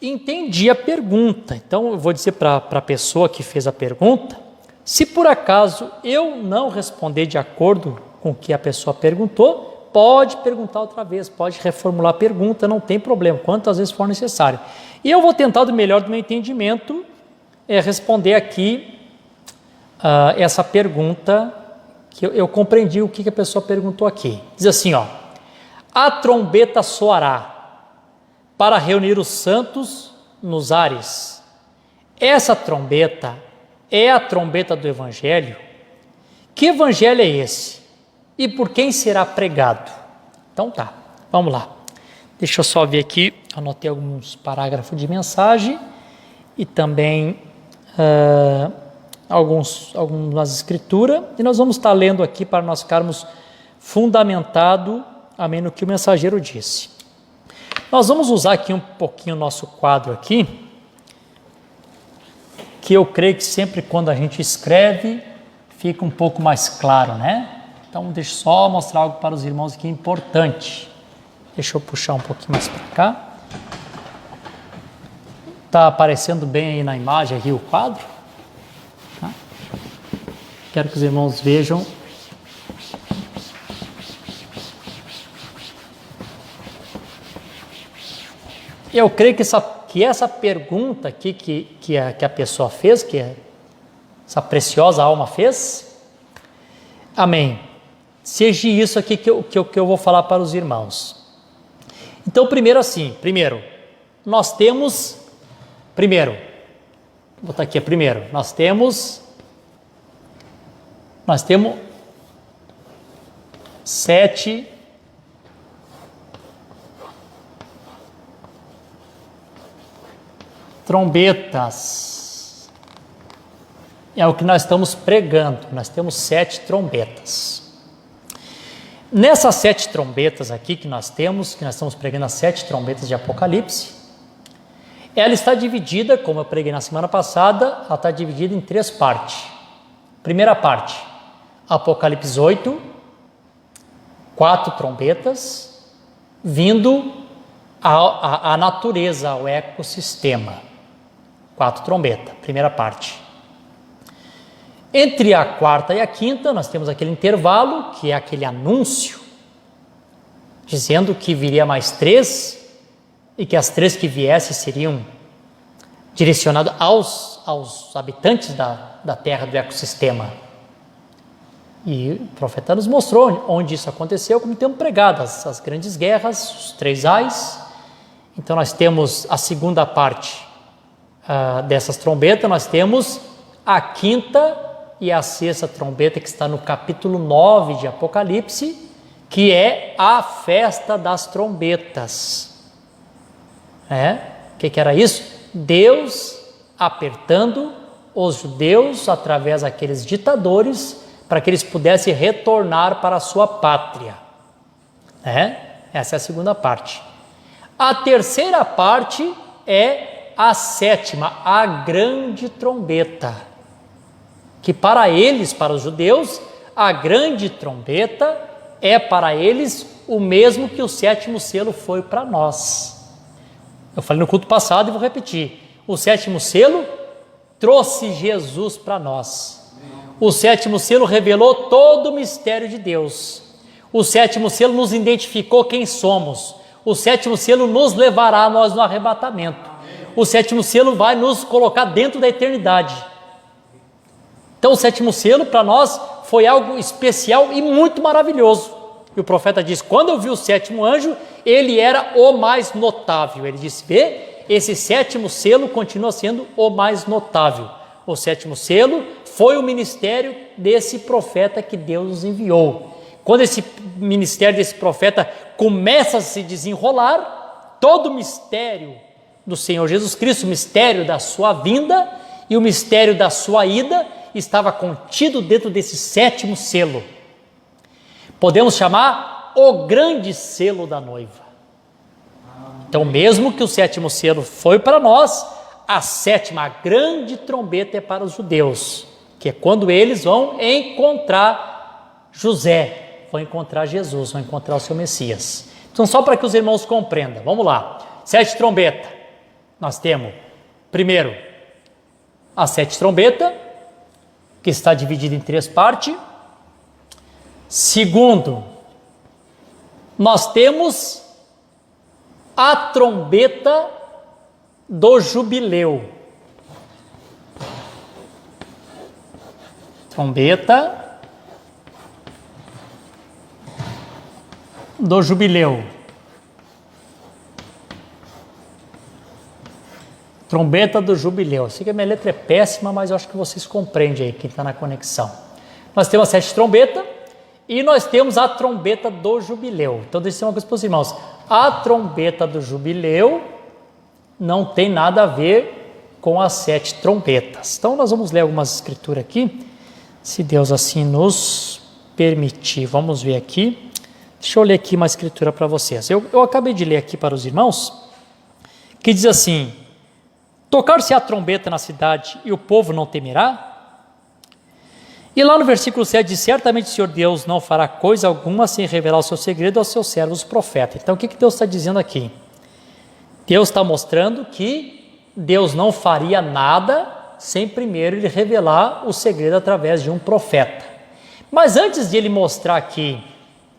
entendi a pergunta, então eu vou dizer para a pessoa que fez a pergunta, se por acaso eu não responder de acordo com o que a pessoa perguntou, pode perguntar outra vez, pode reformular a pergunta, não tem problema, quantas vezes for necessário. E eu vou tentar, do melhor do meu entendimento, responder aqui essa pergunta, que eu compreendi o que a pessoa perguntou aqui. Diz assim, a trombeta soará para reunir os santos nos ares. Essa trombeta é a trombeta do Evangelho. Que Evangelho é esse? E por quem será pregado? Então tá, vamos lá. Deixa eu só ver aqui, anotei alguns parágrafos de mensagem e também algumas escrituras, e nós vamos estar lendo aqui para nós ficarmos fundamentados, amém, no que o mensageiro disse. Nós vamos usar aqui um pouquinho o nosso quadro aqui, que eu creio que sempre quando a gente escreve, fica um pouco mais claro, Então, deixa eu só mostrar algo para os irmãos aqui importante. Deixa eu puxar um pouquinho mais para cá. Está aparecendo bem aí na imagem aqui o quadro? Tá? Quero que os irmãos vejam. Eu creio que essa pergunta aqui que a pessoa fez, que essa preciosa alma fez, amém, seja isso aqui que eu vou falar para os irmãos. Então, primeiro, nós temos, Vou botar aqui primeiro. Nós temos 7 trombetas. É o que nós estamos pregando. Nós temos 7 trombetas. Nessas 7 trombetas aqui que nós estamos pregando as 7 trombetas de Apocalipse, ela está dividida, como eu preguei na semana passada, ela está dividida em 3 partes. Primeira parte, Apocalipse 8, 4 trombetas, vindo a natureza, ao ecossistema. 4 trombetas, primeira parte. Entre a quarta e a quinta, nós temos aquele intervalo, que é aquele anúncio, dizendo que viria mais 3, e que as 3 que viessem seriam direcionadas aos habitantes da terra, do ecossistema. E o profeta nos mostrou onde isso aconteceu, como temos pregado, as grandes guerras, os 3 ais. Então nós temos a segunda parte dessas trombetas, nós temos a quinta e a 6ª trombeta, que está no capítulo 9 de Apocalipse, que é a festa das trombetas. O que era isso? Deus apertando os judeus através daqueles ditadores para que eles pudessem retornar para a sua pátria. Essa é a segunda parte. A terceira parte é a 7ª, a grande trombeta, que para eles, para os judeus, a grande trombeta é para eles o mesmo que o 7º selo foi para nós. Eu falei no culto passado e vou repetir. O 7º selo trouxe Jesus para nós. O 7º selo revelou todo o mistério de Deus. O 7º selo nos identificou quem somos. O 7º selo nos levará a nós no arrebatamento. O 7º selo vai nos colocar dentro da eternidade. Então o 7º selo para nós foi algo especial e muito maravilhoso. E o profeta diz, quando eu vi o 7º anjo, ele era o mais notável. Ele disse, vê, esse 7º selo continua sendo o mais notável. O 7º selo foi o ministério desse profeta que Deus nos enviou. Quando esse ministério desse profeta começa a se desenrolar, todo o mistério do Senhor Jesus Cristo, o mistério da sua vinda e o mistério da sua ida, estava contido dentro desse 7º selo. Podemos chamar o grande selo da noiva. Então, mesmo que o 7º selo foi para nós, a 7ª, a grande trombeta, é para os judeus, que é quando eles vão encontrar José, vão encontrar Jesus, vão encontrar o seu Messias. Então, só para que os irmãos compreendam, vamos lá. 7 trombetas, nós temos, primeiro, a 7 trombeta, que está dividida em 3 partes. Segundo, nós temos a trombeta do jubileu. Trombeta do jubileu. Trombeta do jubileu. Eu sei que a minha letra é péssima, mas eu acho que vocês compreendem aí, quem está na conexão. Nós temos as 7 trombetas e nós temos a trombeta do jubileu. Então, deixa eu dizer uma coisa para os irmãos. A trombeta do jubileu não tem nada a ver com as 7 trombetas. Então, nós vamos ler algumas escrituras aqui, se Deus assim nos permitir. Vamos ver aqui. Deixa eu ler aqui uma escritura para vocês. Eu acabei de ler aqui para os irmãos, que diz assim: tocar-se a trombeta na cidade e o povo não temerá? E lá no versículo 7 diz, certamente o Senhor Deus não fará coisa alguma sem revelar o seu segredo aos seus servos profetas. Então o que Deus está dizendo aqui? Deus está mostrando que Deus não faria nada sem primeiro ele revelar o segredo através de um profeta. Mas antes de ele mostrar aqui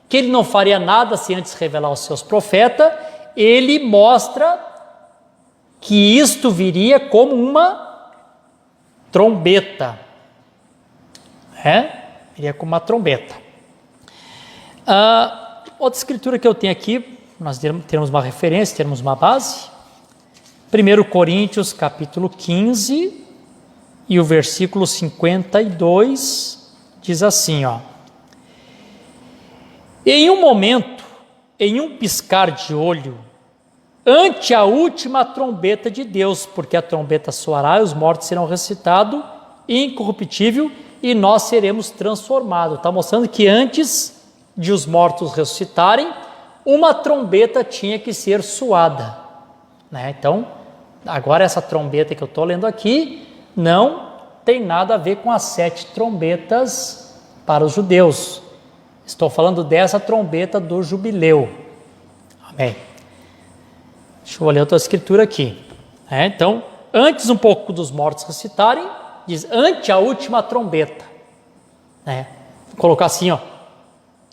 que ele não faria nada sem antes revelar aos seus profetas, ele mostra que isto viria como uma trombeta. Viria como uma trombeta. Outra escritura que eu tenho aqui, nós teremos uma referência, teremos uma base. 1 Coríntios, capítulo 15, e o versículo 52 diz assim, ó. Em um momento, em um piscar de olho, ante a última trombeta de Deus, porque a trombeta soará e os mortos serão ressuscitados, incorruptível, e nós seremos transformados. Está mostrando que antes de os mortos ressuscitarem, uma trombeta tinha que ser soada, né? Então, agora essa trombeta que eu estou lendo aqui não tem nada a ver com as 7 trombetas para os judeus. Estou falando dessa trombeta do jubileu. Amém. Deixa eu ler outra escritura aqui. Então, antes um pouco dos mortos ressuscitarem, diz, ante a última trombeta. Vou colocar assim, ó,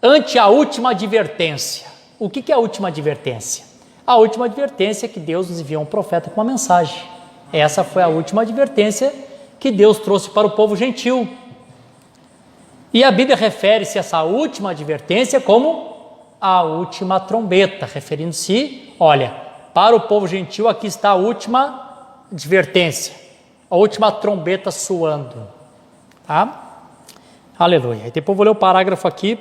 ante a última advertência. O que é a última advertência? A última advertência é que Deus nos enviou um profeta com uma mensagem. Essa foi a última advertência que Deus trouxe para o povo gentil. E a Bíblia refere-se a essa última advertência como a última trombeta, referindo-se, olha, para o povo gentil aqui está a última advertência, a última trombeta soando. Tá? Aleluia. E depois eu vou ler o parágrafo aqui,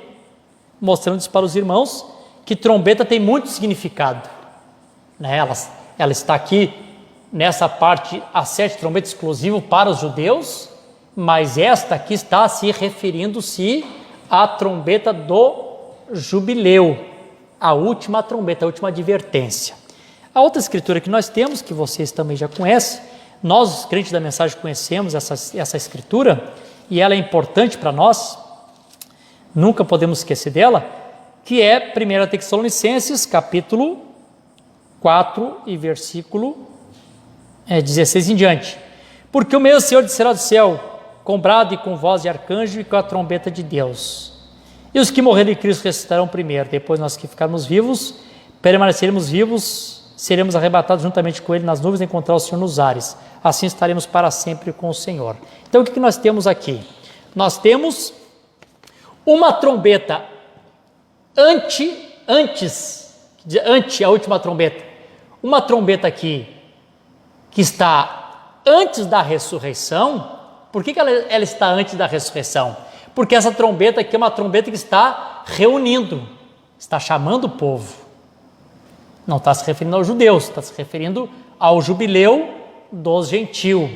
mostrando isso para os irmãos, que trombeta tem muito significado. Né? Ela está aqui, nessa parte, as 7 trombetas exclusivo para os judeus, mas esta aqui está se referindo-se à trombeta do jubileu, a última trombeta, a última advertência. A outra escritura que nós temos, que vocês também já conhecem, nós, os crentes da mensagem, conhecemos essa escritura, e ela é importante para nós, nunca podemos esquecer dela, que é 1 Tessalonicenses, capítulo 4 e versículo 16 em diante. Porque o mesmo Senhor descerá do céu, com brado e com voz de arcanjo e com a trombeta de Deus. E os que morrerem em Cristo ressuscitarão primeiro. Depois nós que ficarmos vivos, permaneceremos vivos, seremos arrebatados juntamente com Ele nas nuvens e encontrar o Senhor nos ares. Assim estaremos para sempre com o Senhor. Então o que nós temos aqui? Nós temos uma trombeta ante a última trombeta. Uma trombeta aqui que está antes da ressurreição. Por que ela está antes da ressurreição? Porque essa trombeta aqui é uma trombeta que está reunindo, está chamando o povo. Não está se referindo aos judeus, está se referindo ao jubileu dos gentios.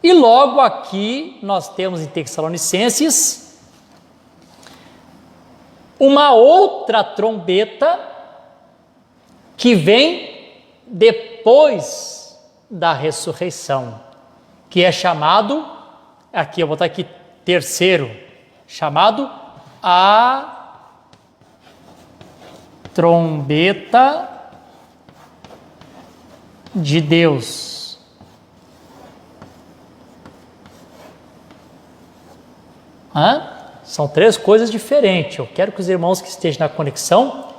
E logo aqui nós temos em Tessalonicenses uma outra trombeta que vem depois da ressurreição, que é chamado, aqui eu vou botar aqui terceiro, chamado a trombeta de Deus. São 3 coisas diferentes. Eu quero que os irmãos que estejam na conexão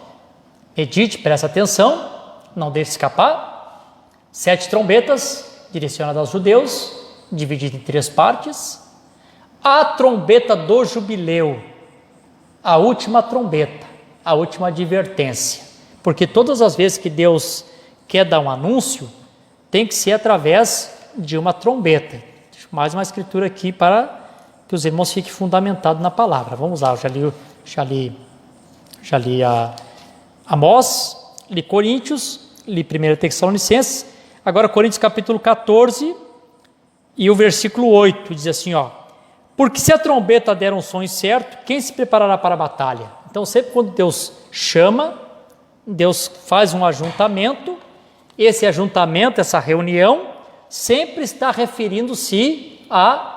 medite, preste atenção, não deixe escapar. 7 trombetas direcionadas aos judeus, divididas em 3 partes. A trombeta do jubileu, a última trombeta, a última advertência. Porque todas as vezes que Deus quer dar um anúncio, tem que ser através de uma trombeta. Mais uma escritura aqui para que os irmãos fiquem fundamentados na palavra. Vamos lá, eu já li a Amós, li Coríntios, li 1 Tessalonicenses, agora Coríntios capítulo 14 e o versículo 8, diz assim, ó, porque se a trombeta der um som incerto, quem se preparará para a batalha? Então sempre quando Deus chama, Deus faz um ajuntamento, esse ajuntamento, essa reunião, sempre está referindo-se a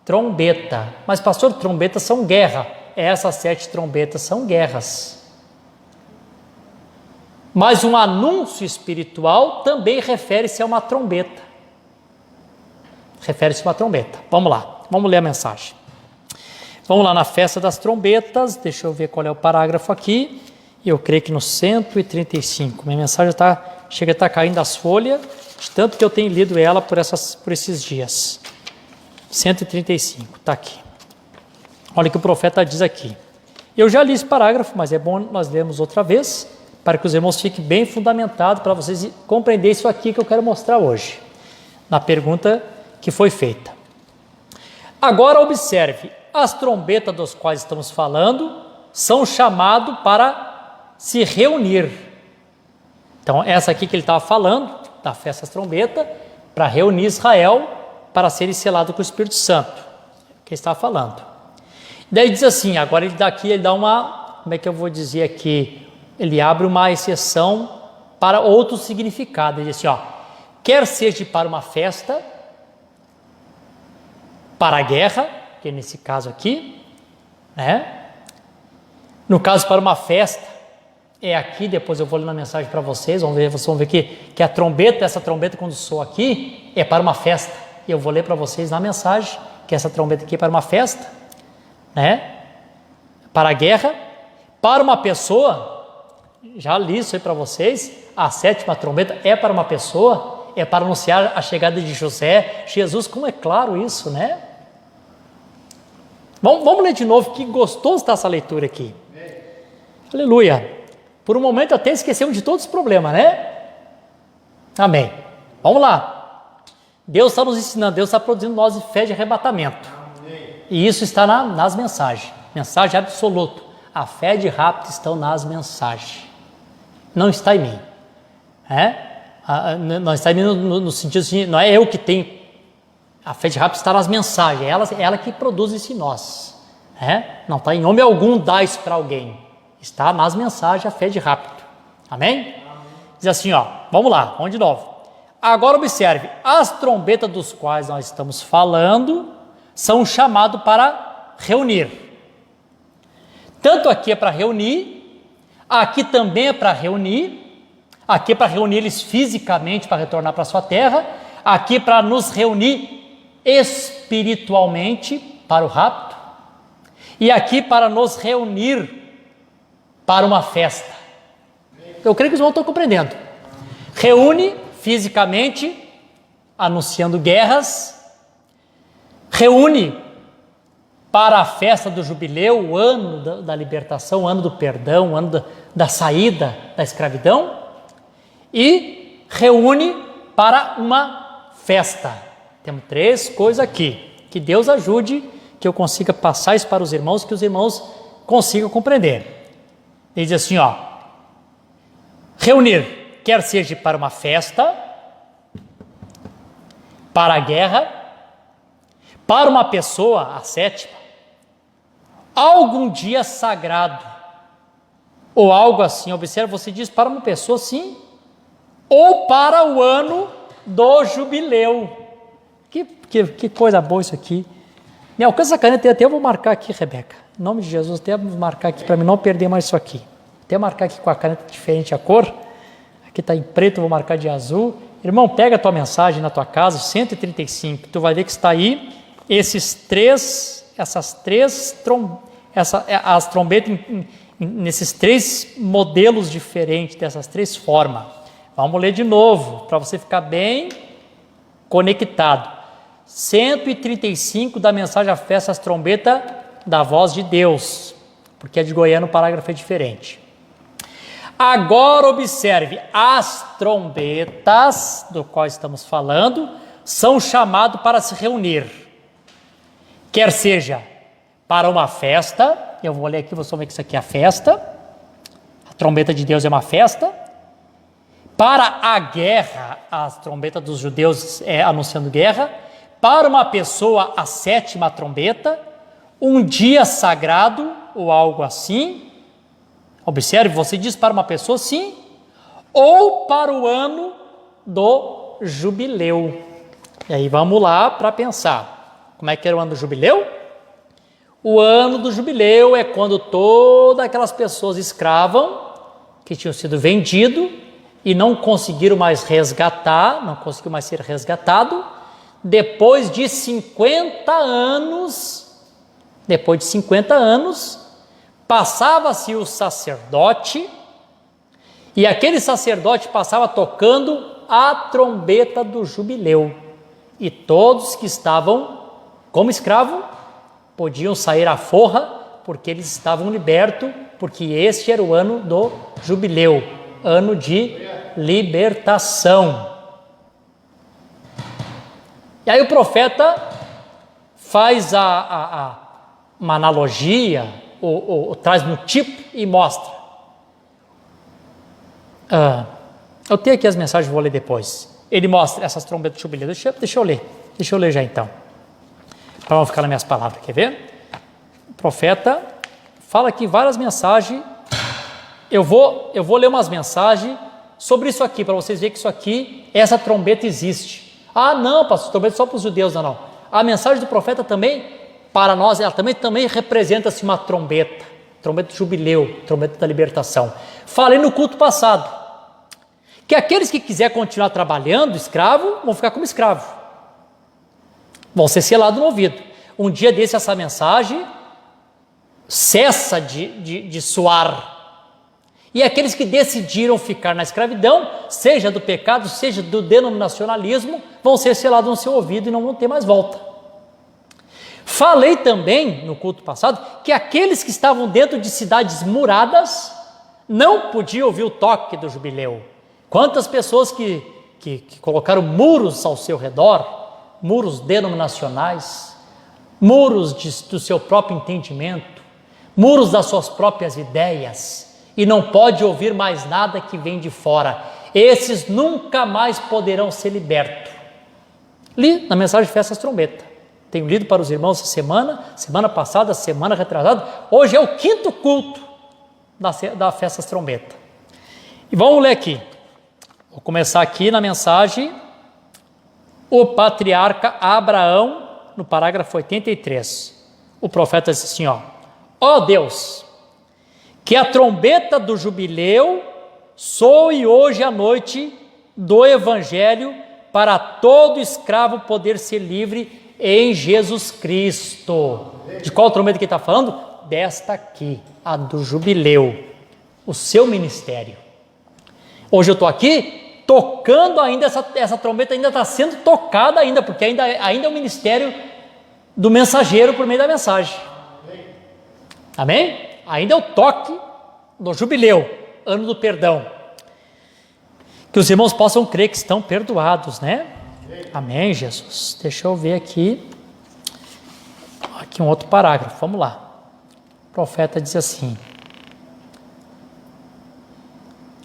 trombeta. Mas pastor, trombetas são guerra. Essas 7 trombetas são guerras. Mas um anúncio espiritual também refere-se a uma trombeta. Refere-se a uma trombeta. Vamos lá, vamos ler a mensagem. Vamos lá na festa das trombetas, deixa eu ver qual é o parágrafo aqui. Eu creio que no 135. Minha mensagem chega a estar caindo as folhas, de tanto que eu tenho lido ela por esses dias. 135, está aqui. Olha o que o profeta diz aqui. Eu já li esse parágrafo, mas é bom nós lermos outra vez, para que os irmãos fiquem bem fundamentados, para vocês compreenderem isso aqui que eu quero mostrar hoje. Na pergunta que foi feita. Agora observe, as trombetas dos quais estamos falando são chamados para se reunir. Então, essa aqui que ele estava falando, da festa das trombetas, para reunir Israel, para serem selados com o Espírito Santo, que ele estava falando. Daí diz assim, agora ele dá uma, como é que eu vou dizer aqui, ele abre uma exceção para outro significado. Ele diz assim, quer seja para uma festa, para a guerra, que é nesse caso aqui, né? No caso para uma festa, é aqui, depois eu vou ler na mensagem para vocês vão ver que a trombeta, essa trombeta quando soa aqui, é para uma festa. E eu vou ler para vocês na mensagem, que essa trombeta aqui é para uma festa, né? Para a guerra, para uma pessoa, já li isso aí para vocês, a 7ª trombeta é para uma pessoa, é para anunciar a chegada de José, Jesus, como é claro isso, né? Vamos ler de novo, que gostoso está essa leitura aqui. Aleluia. Por um momento até esquecemos de todos os problemas, né? Amém. Vamos lá. Deus está nos ensinando, Deus está produzindo em nós fé de arrebatamento. E isso está nas mensagens. Mensagem absoluta. A fé de rapto está nas mensagens. Não está em mim. Não está em mim no sentido de, não é eu que tenho. A fé de rapto está nas mensagens. Ela que produz isso em nós. Não está em nome algum dar isso para alguém. Está nas mensagens a fé de rapto. Amém? Diz assim, vamos lá, vamos de novo. Agora observe, as trombetas dos quais nós estamos falando são chamados para reunir. Tanto aqui é para reunir, aqui também é para reunir, aqui é para reunir eles fisicamente para retornar para a sua terra, aqui para nos reunir espiritualmente para o rapto, e aqui para nos reunir para uma festa. Eu creio que os irmãos estão compreendendo. Reúne fisicamente, anunciando guerras, reúne para a festa do jubileu, o ano da libertação, o ano do perdão, o ano da saída da escravidão, e reúne para uma festa. Temos 3 coisas aqui. Que Deus ajude, que eu consiga passar isso para os irmãos, que os irmãos consigam compreender. Ele diz assim, reunir, quer seja para uma festa, para a guerra, para uma pessoa, a 7ª, algum dia sagrado, ou algo assim. Observe, você diz para uma pessoa sim, ou para o ano do jubileu. Que coisa boa isso aqui. Me alcança essa caneta, até eu vou marcar aqui, Rebeca. Em nome de Jesus, até vou marcar aqui para mim não perder mais isso aqui. Até marcar aqui com a caneta diferente a cor. Aqui está em preto, vou marcar de azul. Irmão, pega a tua mensagem na tua casa, 135. Tu vai ver que está aí as trombetas nesses 3 modelos diferentes, dessas 3 formas. Vamos ler de novo, para você ficar bem conectado. 135 da mensagem à festa das trombetas da voz de Deus, porque é de Goiânia, o parágrafo é diferente. Agora observe, as trombetas do qual estamos falando são chamados para se reunir, quer seja para uma festa, eu vou ler aqui, vou só ver que isso aqui é a festa, a trombeta de Deus é uma festa, para a guerra, as trombetas dos judeus anunciando guerra, para uma pessoa a 7ª trombeta, um dia sagrado ou algo assim. Observe, você diz para uma pessoa sim, ou para o ano do jubileu. E aí vamos lá para pensar. Como é que era o ano do jubileu? O ano do jubileu é quando todas aquelas pessoas escravas que tinham sido vendidas e não conseguiram mais resgatar, não conseguiu mais ser resgatado, depois de 50 anos, passava-se o sacerdote, e aquele sacerdote passava tocando a trombeta do jubileu, e todos que estavam como escravos podiam sair à forra, porque eles estavam libertos, porque este era o ano do jubileu, ano de libertação. E aí o profeta faz uma analogia, ou traz um tipo e mostra. Eu tenho aqui as mensagens, vou ler depois. Ele mostra essas trombetas de jubileu. Deixa eu ler já então, para não ficar nas minhas palavras, quer ver? O profeta fala aqui várias mensagens. Eu vou ler umas mensagens sobre isso aqui, para vocês verem que isso aqui, essa trombeta existe. Ah, não, pastor, trombeta só para os judeus, não. A mensagem do profeta também, para nós, ela também representa-se uma trombeta de jubileu, trombeta da libertação. Falei no culto passado, que aqueles que quiser continuar trabalhando, escravo, vão ficar como escravo. Vão ser selados no ouvido. Um dia desse, essa mensagem cessa de soar. E aqueles que decidiram ficar na escravidão, seja do pecado, seja do denominacionalismo, vão ser selados no seu ouvido e não vão ter mais volta. Falei também, no culto passado, que aqueles que estavam dentro de cidades muradas não podiam ouvir o toque do jubileu. Quantas pessoas que colocaram muros ao seu redor, muros denominacionais, muros do seu próprio entendimento, muros das suas próprias ideias, e não pode ouvir mais nada que vem de fora. Esses nunca mais poderão ser libertos. Li na mensagem de Festas Trombeta. Tenho lido para os irmãos essa semana passada, semana retrasada. Hoje é o 5º culto da Festas Trombeta. E vamos ler aqui. Vou começar aqui na mensagem. O patriarca Abraão, no parágrafo 83. O profeta diz assim, ó Deus, que a trombeta do jubileu soe hoje à noite do evangelho para todo escravo poder ser livre em Jesus Cristo. De qual trombeta que ele está falando? Desta aqui, a do jubileu, o seu ministério. Hoje eu estou aqui tocando ainda, essa trombeta ainda está sendo tocada ainda, porque ainda é o ministério do mensageiro por meio da mensagem. Amém? Ainda é o toque do jubileu, ano do perdão. Que os irmãos possam crer que estão perdoados, né? Amém, Jesus. Deixa eu ver aqui um outro parágrafo, vamos lá. O profeta diz assim,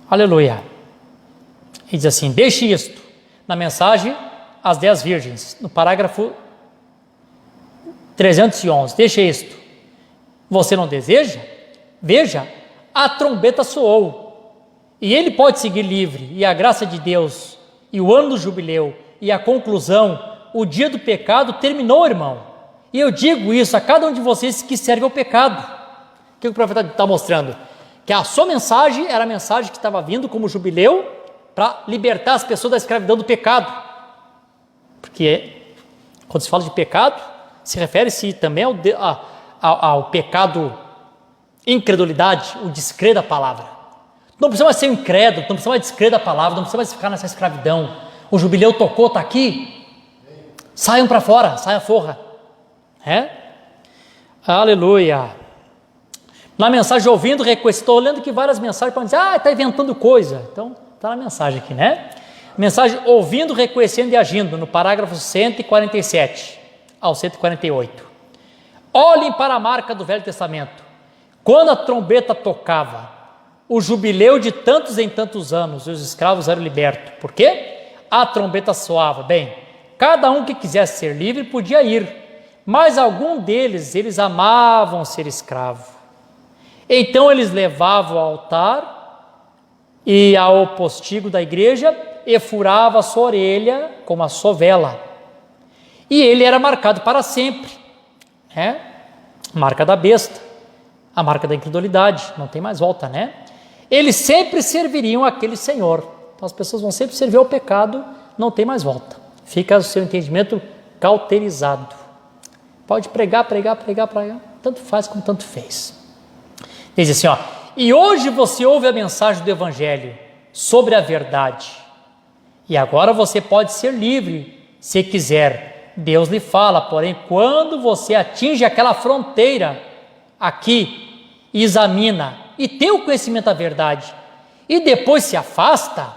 aleluia. Ele diz assim, deixe isto, na mensagem às 10 virgens, no parágrafo 311, deixe isto. Você não deseja? Veja, a trombeta soou, e ele pode seguir livre, e a graça de Deus, e o ano do jubileu, e a conclusão, o dia do pecado terminou, irmão. E eu digo isso a cada um de vocês que serve ao pecado. O que o profeta está mostrando? Que a sua mensagem era a mensagem que estava vindo como jubileu para libertar as pessoas da escravidão do pecado. Porque quando se fala de pecado, se refere-se também ao pecado incredulidade, o descrer da palavra. Não precisa mais ser incrédulo, não precisa mais descrer da palavra, não precisa mais ficar nessa escravidão. O jubileu tocou, está aqui. Saiam para fora, saia forra. Aleluia. Na mensagem ouvindo, estou olhando aqui várias mensagens para dizer, está inventando coisa. Então, está na mensagem aqui, né? Mensagem ouvindo, reconhecendo e agindo, no parágrafo 147 ao 148. Olhem para a marca do Velho Testamento. Quando a trombeta tocava, o jubileu de tantos em tantos anos, e os escravos eram libertos. Por quê? A trombeta soava. Bem, cada um que quisesse ser livre podia ir, mas algum deles, eles amavam ser escravo. Então eles levavam ao altar e ao postigo da igreja e furava a sua orelha com uma sovela. E ele era marcado para sempre. Marca da besta, a marca da incredulidade, não tem mais volta, né? Eles sempre serviriam aquele Senhor. Então as pessoas vão sempre servir ao pecado, não tem mais volta. Fica o seu entendimento cauterizado. Pode pregar, tanto faz como tanto fez. Diz assim, e hoje você ouve a mensagem do Evangelho sobre a verdade. E agora você pode ser livre, se quiser. Deus lhe fala, porém, quando você atinge aquela fronteira aqui, examina e tem o conhecimento da verdade, e depois se afasta,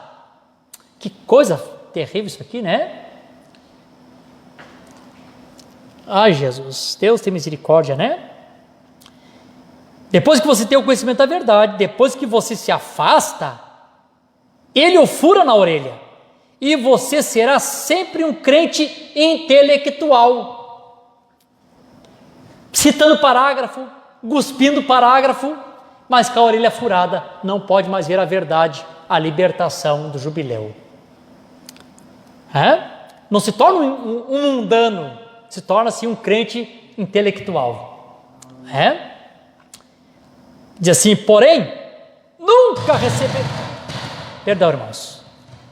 que coisa terrível isso aqui, né? Ai, Jesus, Deus tem misericórdia, né? Depois que você tem o conhecimento da verdade, depois que você se afasta, ele o fura na orelha. E você será sempre um crente intelectual. Citando parágrafo, cuspindo parágrafo, mas com a orelha furada, não pode mais ver a verdade, a libertação do jubileu. Não se torna um mundano, se torna-se um crente intelectual. Diz assim, porém, nunca receberá, perdão, irmãos,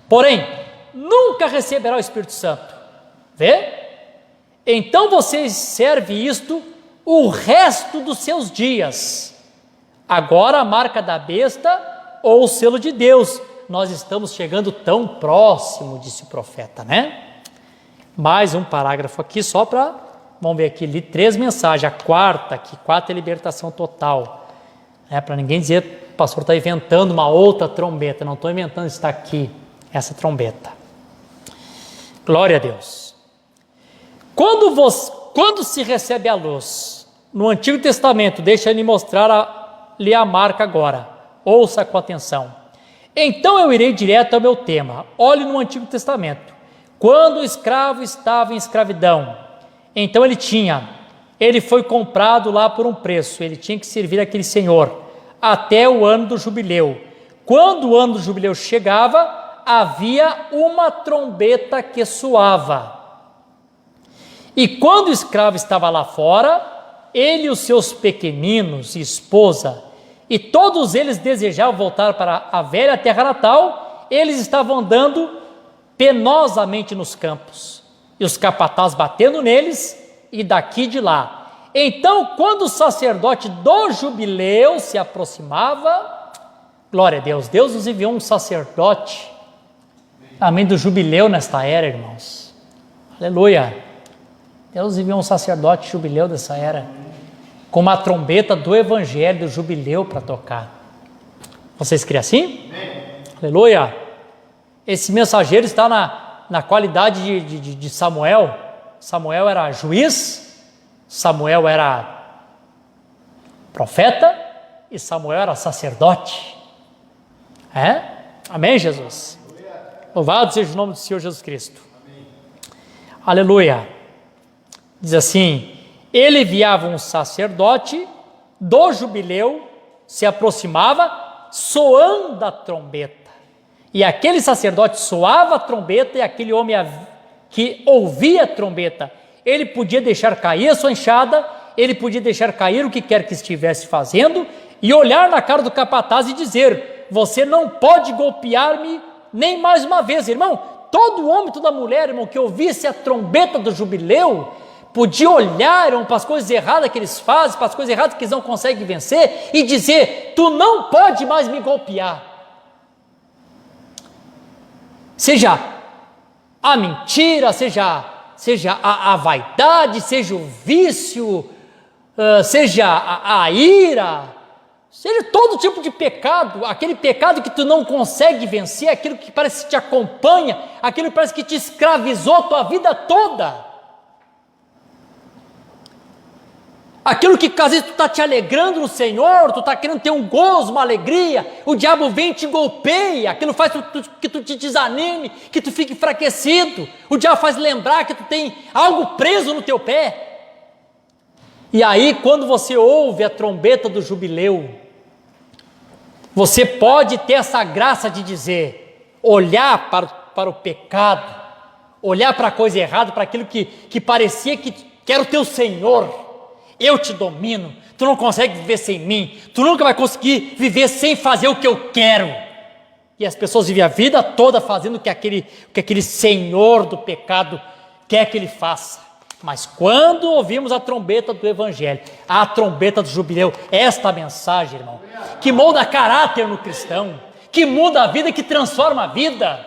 porém, nunca receberá o Espírito Santo. Vê? Então você serve isto o resto dos seus dias. Agora a marca da besta ou o selo de Deus. Nós estamos chegando tão próximo, disse o profeta, né? Mais um parágrafo aqui só para, vamos ver aqui, li 3 mensagens, a quarta aqui, 4 é libertação total. Para ninguém dizer, o pastor está inventando uma outra trombeta, não estou inventando, está aqui, essa trombeta. Glória a Deus. Quando se recebe a luz, no Antigo Testamento, deixa ele mostrar-lhe a marca agora, ouça com atenção. Então eu irei direto ao meu tema, olhe no Antigo Testamento. Quando o escravo estava em escravidão, então ele foi comprado lá por um preço, ele tinha que servir aquele senhor, até o ano do jubileu. Quando o ano do jubileu chegava, havia uma trombeta que soava. E quando o escravo estava lá fora, ele e os seus pequeninos e esposa, e todos eles desejavam voltar para a velha terra natal, eles estavam andando penosamente nos campos, e os capatazes batendo neles, e daqui e de lá. Então, quando o sacerdote do jubileu se aproximava, glória a Deus, Deus nos enviou um sacerdote, amém, do jubileu nesta era, irmãos, aleluia, Deus enviou um sacerdote jubileu dessa era, com uma trombeta do evangelho do jubileu para tocar. Vocês creem assim? Amém. Aleluia. Esse mensageiro está na qualidade de Samuel. Samuel era juiz, Samuel era profeta e Samuel era sacerdote. Amém, Jesus? Louvado seja o nome do Senhor Jesus Cristo. Amém. Aleluia. Diz assim, ele enviava um sacerdote do jubileu, se aproximava, soando a trombeta. E aquele sacerdote soava a trombeta, e aquele homem que ouvia a trombeta, ele podia deixar cair a sua enxada, ele podia deixar cair o que quer que estivesse fazendo, e olhar na cara do capataz e dizer, você não pode golpear-me nem mais uma vez, irmão. Todo homem, toda mulher, irmão, que ouvisse a trombeta do jubileu, podia olhar, irmão, para as coisas erradas que eles fazem, para as coisas erradas que eles não conseguem vencer, e dizer, tu não pode mais me golpear. Seja a mentira, seja a vaidade, seja o vício, seja a ira, seja todo tipo de pecado, aquele pecado que tu não consegue vencer, aquilo que parece que te acompanha, aquilo que parece que te escravizou a tua vida toda. Aquilo que às vezes tu está te alegrando no Senhor, tu está querendo ter um gozo, uma alegria, o diabo vem e te golpeia, aquilo faz que tu te desanime, que tu fique enfraquecido, o diabo faz lembrar que tu tem algo preso no teu pé. E aí quando você ouve a trombeta do jubileu, você pode ter essa graça de dizer, olhar para o pecado, olhar para a coisa errada, para aquilo que parecia que era o teu Senhor. Eu te domino, tu não consegue viver sem mim, tu nunca vai conseguir viver sem fazer o que eu quero. E as pessoas vivem a vida toda fazendo o que aquele senhor do pecado quer que ele faça. Mas quando ouvimos a trombeta do evangelho, a trombeta do jubileu, esta mensagem, irmão, que molda caráter no cristão, que muda a vida, que transforma a vida,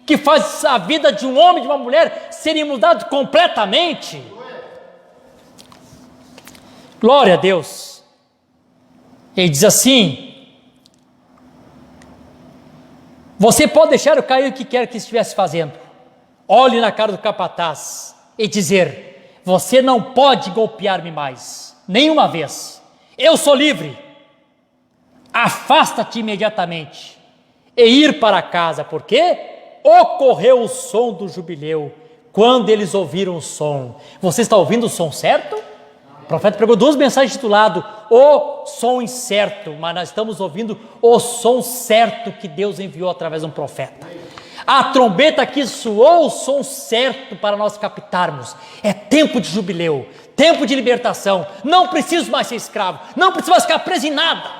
que faz a vida de um homem e de uma mulher serem mudados completamente. Glória a Deus. Ele diz assim, você pode deixar eu cair o que quer que estivesse fazendo, olhe na cara do capataz e dizer, você não pode golpear-me mais, nenhuma vez. Eu sou livre. Afasta-te imediatamente e ir para casa, porque ocorreu o som do jubileu. Quando eles ouviram o som, você está ouvindo o som certo? O profeta pregou 2 mensagens tituladas O Som Incerto, mas nós estamos ouvindo o som certo que Deus enviou através de um profeta. A trombeta aqui soou o som certo para nós captarmos. É tempo de jubileu, tempo de libertação. Não preciso mais ser escravo, não preciso mais ficar preso em nada.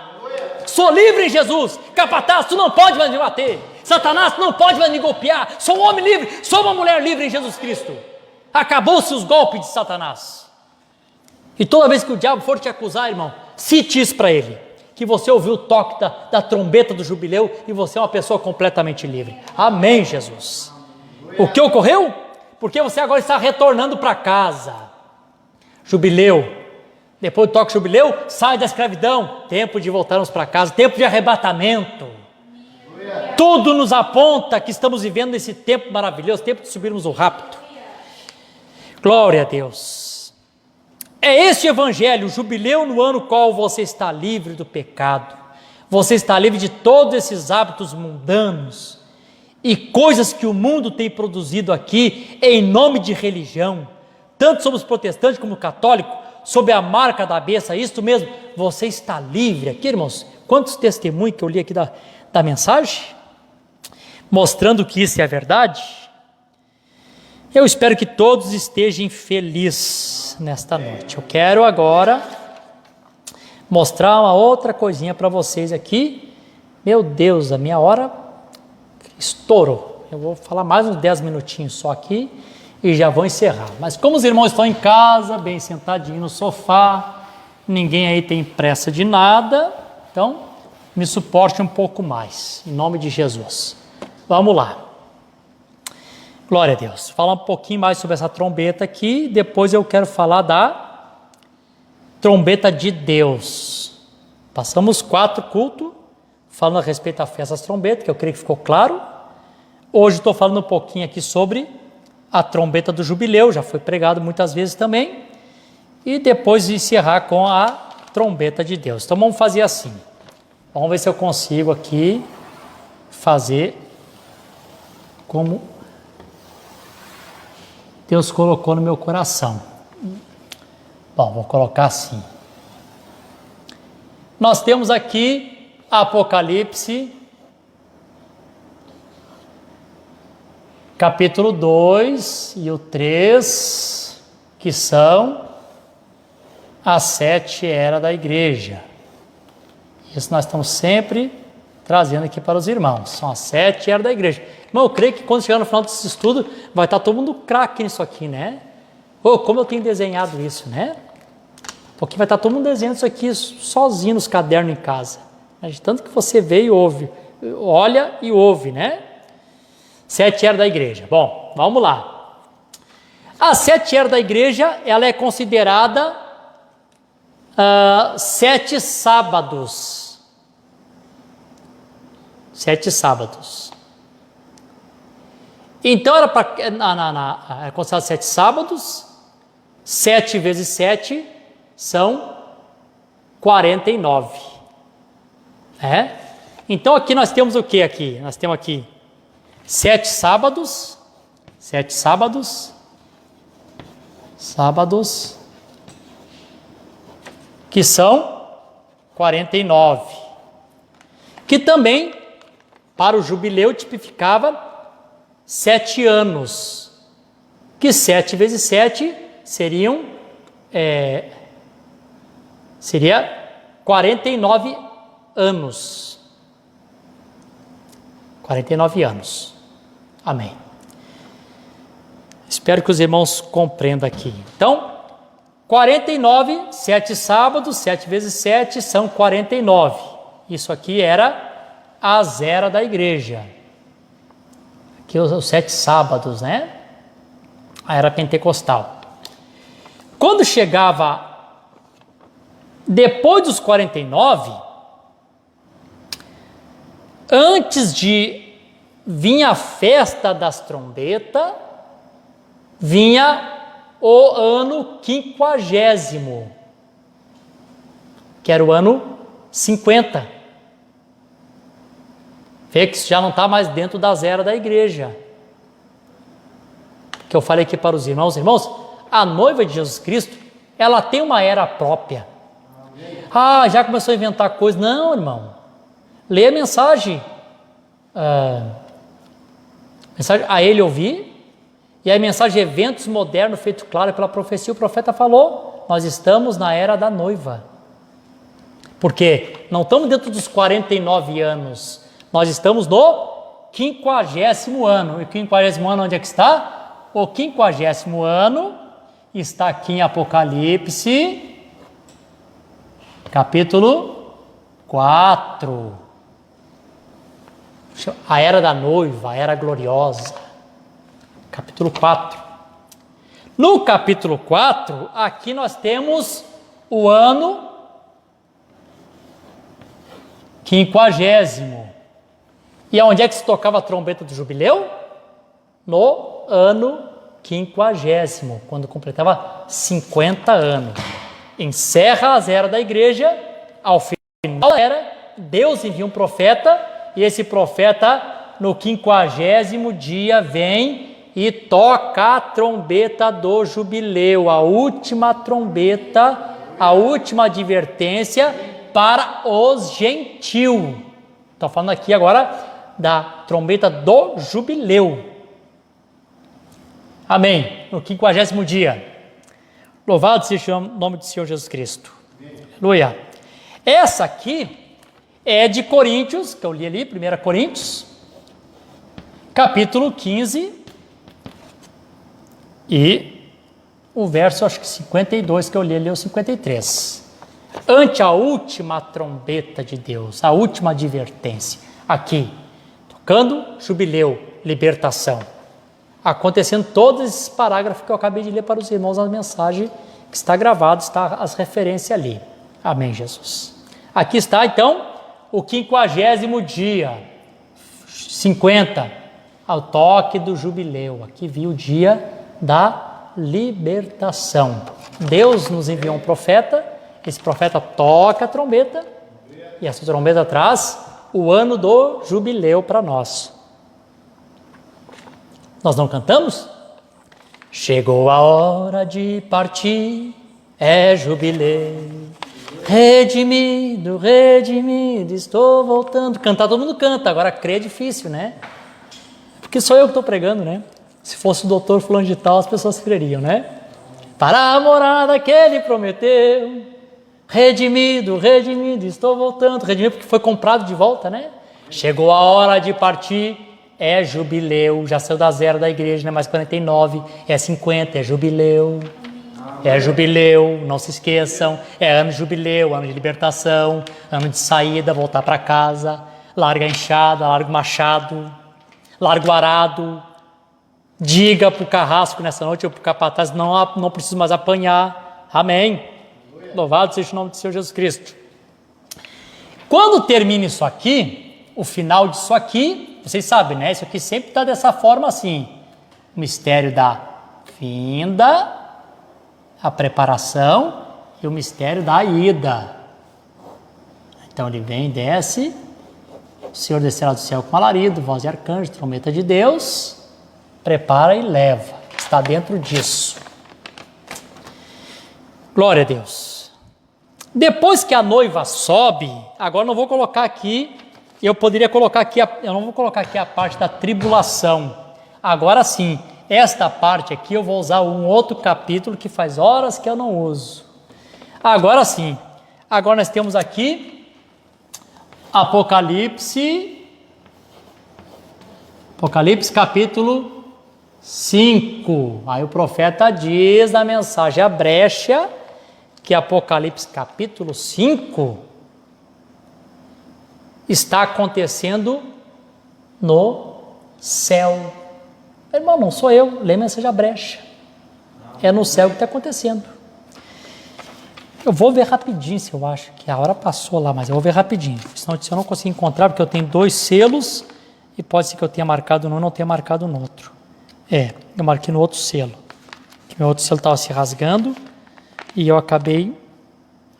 Sou livre em Jesus. Capataz, tu não pode mais me bater. Satanás, tu não pode mais me golpear. Sou um homem livre, sou uma mulher livre em Jesus Cristo. Acabou-se os golpes de Satanás. E toda vez que o diabo for te acusar, irmão, cite isso para ele, que você ouviu o toque da trombeta do jubileu e você é uma pessoa completamente livre. Amém, Jesus. O que ocorreu? Porque você agora está retornando para casa. Jubileu. Depois do toque jubileu, sai da escravidão. Tempo de voltarmos para casa, tempo de arrebatamento. Tudo nos aponta que estamos vivendo esse tempo maravilhoso, tempo de subirmos o rapto. Glória a Deus. É este evangelho, o jubileu no ano qual você está livre do pecado, você está livre de todos esses hábitos mundanos e coisas que o mundo tem produzido aqui em nome de religião, tanto somos protestantes como católicos, sob a marca da besta, isto mesmo, você está livre aqui, irmãos. Quantos testemunhos que eu li aqui da mensagem, mostrando que isso é verdade. Eu espero que todos estejam felizes nesta noite. Eu quero agora mostrar uma outra coisinha para vocês aqui. Meu Deus, a minha hora estourou. Eu vou falar mais uns 10 minutinhos só aqui e já vou encerrar. Mas como os irmãos estão em casa, bem sentadinhos no sofá, ninguém aí tem pressa de nada, então me suporte um pouco mais, em nome de Jesus. Vamos lá. Glória a Deus. Falar um pouquinho mais sobre essa trombeta aqui, depois eu quero falar da trombeta de Deus. Passamos 4 cultos falando a respeito da festa das trombetas, que eu creio que ficou claro. Hoje estou falando um pouquinho aqui sobre a trombeta do jubileu, já foi pregado muitas vezes também. E depois encerrar com a trombeta de Deus. Então vamos fazer assim. Vamos ver se eu consigo aqui fazer como Deus colocou no meu coração. Bom, vou colocar assim. Nós temos aqui Apocalipse, capítulo 2 e o 3, que são as 7 eras da igreja. Isso nós estamos sempre trazendo aqui para os irmãos. São as 7 eras da igreja. Irmão, eu creio que quando chegar no final desse estudo, vai estar todo mundo craque nisso aqui, né? Oh, como eu tenho desenhado isso, né? Porque vai estar todo mundo desenhando isso aqui sozinho nos cadernos em casa. De tanto que você vê e ouve, olha e ouve, né? 7 eras da igreja. Bom, vamos lá. A 7 eras da igreja, ela é considerada 7 sábados. 7 sábados. Então era considerado 7 sábados. 7 vezes 7 são 49. Então aqui nós temos o que aqui? Nós temos aqui 7 sábados. 7 sábados. Sábados. Que são 49. Que também, para o jubileu, tipificava 7 anos, que 7 vezes 7 seria 49 anos. 49 anos. Amém. Espero que os irmãos compreendam aqui. Então, 49, 7 sábados, 7 vezes 7 são 49. Isso aqui era a zera da igreja. Aqui os 7 sábados, né? A era pentecostal. Quando chegava depois dos 49, antes de vir a festa das trombetas, vinha o ano 50º, que era o ano 50. Vê que isso já não está mais dentro das eras da igreja. Que eu falei aqui para os irmãos, a noiva de Jesus Cristo, ela tem uma era própria. Ah, já começou a inventar coisas. Não, irmão. Lê a mensagem. Mensagem a ele ouvir. E a mensagem de eventos modernos, feito claro pela profecia. O profeta falou, nós estamos na era da noiva. Porque não estamos dentro dos 49 anos. Nós estamos no 50º ano. E o 50º ano onde é que está? O 50º ano está aqui em Apocalipse, capítulo 4. A era da noiva, a era gloriosa. Capítulo 4. No capítulo 4, aqui nós temos o ano 50º. E aonde é que se tocava a trombeta do jubileu? No ano 50º, quando completava 50 anos. Encerra as eras da igreja, ao final da era, Deus envia um profeta, e esse profeta, no 50º dia, vem e toca a trombeta do jubileu, a última trombeta, a última advertência para os gentios. Estou falando aqui agora da trombeta do jubileu. Amém. No 50º dia. Louvado seja o nome do Senhor Jesus Cristo. Aleluia. Essa aqui é de Coríntios, que eu li ali, 1 Coríntios, capítulo 15, e o verso, acho que 52, que eu li ali, é o 53. Ante a última trombeta de Deus, a última advertência, aqui, tocando jubileu, libertação, acontecendo todos esses parágrafos que eu acabei de ler para os irmãos na mensagem, que está gravado, está as referências ali. Amém, Jesus. Aqui está, então, o 50º dia, 50, ao toque do jubileu. Aqui vi o dia da libertação. Deus nos enviou um profeta, esse profeta toca a trombeta, e essa trombeta traz o ano do jubileu para nós. Nós não cantamos? Chegou a hora de partir, é jubileu. Redimido, redimido, estou voltando. Cantar todo mundo canta, agora crer é difícil, né? Porque sou eu que estou pregando, né? Se fosse o doutor fulano de tal, as pessoas creriam, né? Para a morada que ele prometeu, redimido, redimido, estou voltando. Redimido porque foi comprado de volta, né? Chegou a hora de partir, é jubileu. Já saiu da zero da igreja, não é mais 49, é 50, é jubileu. É jubileu, não se esqueçam, é ano de jubileu, ano de libertação, ano de saída, voltar para casa, larga a enxada, larga o machado, larga o arado, diga para o carrasco nessa noite ou para o capataz, não preciso mais apanhar, amém. Louvado seja o nome do Senhor Jesus Cristo. Quando termina isso aqui, o final disso aqui, vocês sabem, né? Isso aqui sempre está dessa forma assim, o mistério da vinda, a preparação e o mistério da ida. Então ele vem, desce, o Senhor descerá do céu com alarido, voz de arcanjo, trombeta de Deus, prepara e leva. Está dentro disso. Glória a Deus. Depois que a noiva sobe, agora não vou colocar aqui, eu poderia colocar aqui, eu não vou colocar aqui a parte da tribulação. Agora sim, esta parte aqui eu vou usar um outro capítulo que faz horas que eu não uso. Agora sim, agora nós temos aqui Apocalipse capítulo 5. Aí o profeta diz na mensagem a brecha que Apocalipse capítulo 5 está acontecendo no céu. Irmão, não sou eu, lê a mensagem a brecha. É no céu que está acontecendo. Eu vou ver rapidinho, se eu acho que a hora passou lá, mas eu vou ver rapidinho. Senão eu não consigo encontrar, porque eu tenho 2 selos e pode ser que eu tenha marcado num e não tenha marcado no outro. Eu marquei no outro selo. que meu outro celular estava se rasgando e eu acabei...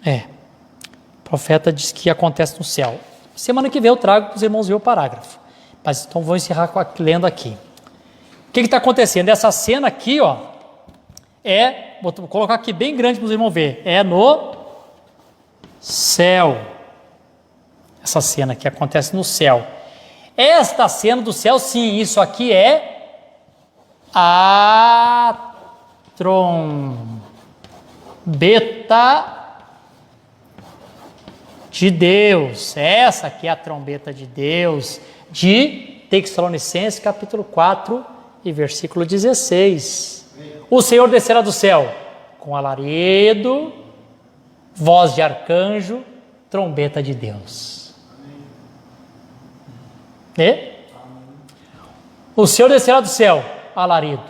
O profeta diz que acontece no céu. Semana que vem eu trago para os irmãos ver o parágrafo. Mas então vou encerrar lendo aqui. O que está acontecendo? Essa cena aqui, ó, vou colocar aqui bem grande para os irmãos ver. É no céu. Essa cena aqui acontece no céu. Esta cena do céu, sim, isso aqui é a trombeta de Deus. Essa aqui é a trombeta de Deus, de Tessalonicenses capítulo 4 e versículo 16. O Senhor descerá do céu com alarido, voz de arcanjo, trombeta de Deus. O Senhor descerá do céu, alarido,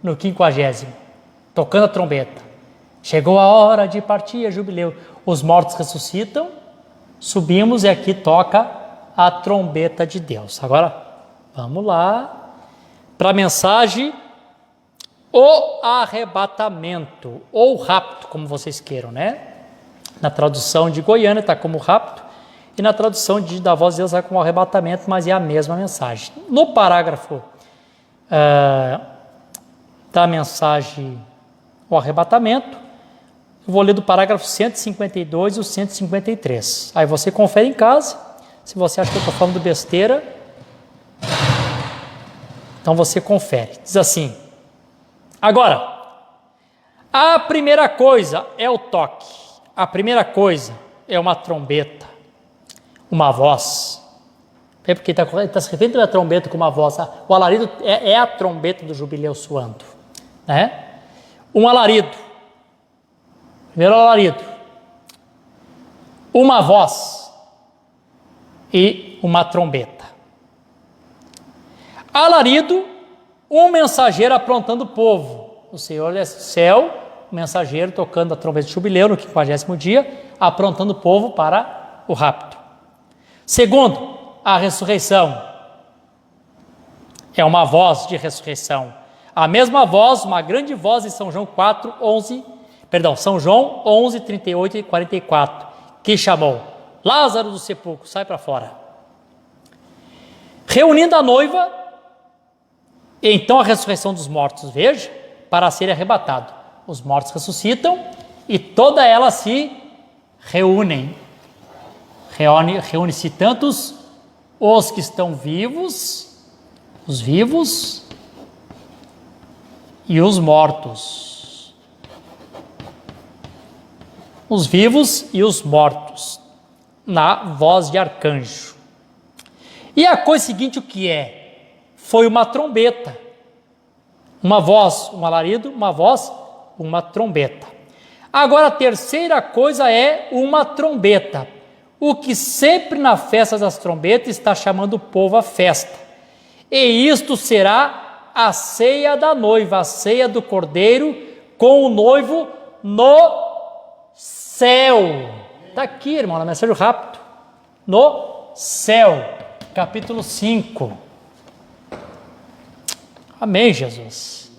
no 50º, tocando a trombeta. Chegou a hora de partir, jubileu. Os mortos ressuscitam, subimos e aqui toca a trombeta de Deus. Agora, vamos lá para a mensagem, o arrebatamento, ou rapto, como vocês queiram, né? Na tradução de Goiânia está como rapto, e na tradução da Voz de Deus está como arrebatamento, mas é a mesma mensagem. No parágrafo da mensagem, o arrebatamento, eu vou ler do parágrafo 152 e o 153. Aí você confere em casa. Se você acha que eu estou falando besteira, então você confere. Diz assim: agora, a primeira coisa é o toque. A primeira coisa é uma trombeta, uma voz. É porque está se referindo a trombeta com uma voz. O alarido é a trombeta do jubileu soando, né? Um alarido. Primeiro alarido, uma voz e uma trombeta. Alarido, um mensageiro aprontando o povo. O Senhor desce do céu, o mensageiro tocando a trombeta de jubileu no 50º dia, aprontando o povo para o rapto. Segundo, a ressurreição. É uma voz de ressurreição. A mesma voz, uma grande voz em São João 11, 38 e 44, que chamou: Lázaro do sepulcro, sai para fora. Reunindo a noiva, e então a ressurreição dos mortos, veja, para ser arrebatado. Os mortos ressuscitam e toda ela se reúnem. Reúne-se tantos os que estão vivos, os vivos, e os mortos. Os vivos e os mortos, na voz de arcanjo. E a coisa seguinte, o que é? Foi uma trombeta, uma voz, um alarido, uma voz, uma trombeta. Agora a terceira coisa é uma trombeta, o que sempre na festa das trombetas está chamando o povo à festa. E isto será a ceia da noiva, a ceia do cordeiro com o noivo no céu. Está aqui, irmão, na mensagem do rapto. No céu, capítulo 5. Amém, Jesus.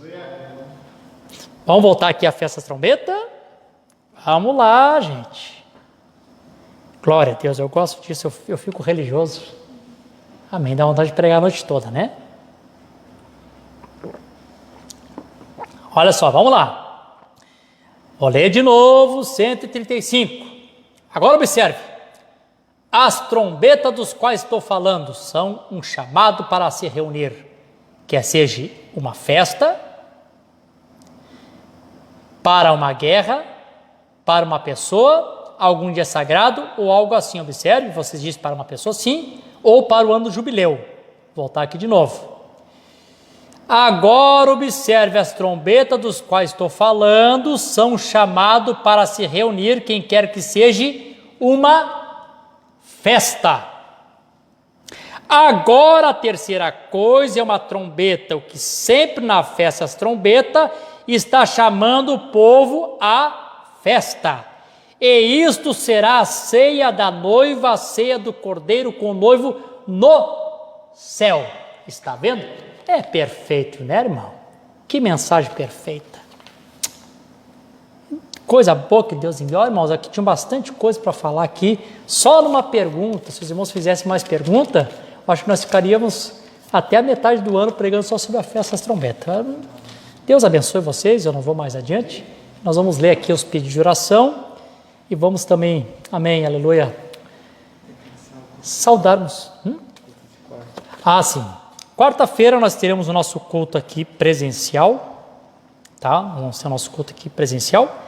Vamos voltar aqui à festa da trombeta? Vamos lá, gente. Glória a Deus, eu gosto disso, eu fico religioso. Amém, dá vontade de pregar a noite toda, né? Olha só, vamos lá. Vou ler de novo, 135. Agora observe. As trombetas dos quais estou falando são um chamado para se reunir, quer seja uma festa, para uma guerra, para uma pessoa, algum dia sagrado ou algo assim. Observe, vocês dizem para uma pessoa, sim, ou para o ano do jubileu. Vou voltar aqui de novo. Agora observe, as trombetas dos quais estou falando são chamados para se reunir, quem quer que seja, uma festa. Agora a terceira coisa é uma trombeta, o que sempre na festa as trombetas está chamando o povo à festa. E isto será a ceia da noiva, a ceia do cordeiro com o noivo no céu. Está vendo? É perfeito, né, irmão? Que mensagem perfeita. Coisa boa que Deus enviou, irmãos, aqui tinha bastante coisa para falar aqui, só numa pergunta. Se os irmãos fizessem mais pergunta, acho que nós ficaríamos até a metade do ano pregando só sobre a festa das trombetas. Deus abençoe vocês, eu não vou mais adiante. Nós vamos ler aqui os pedidos de oração e vamos também, amém, aleluia, saudarmos. Sim. Quarta-feira nós teremos o nosso culto aqui presencial, tá? Vamos ter o nosso culto aqui presencial.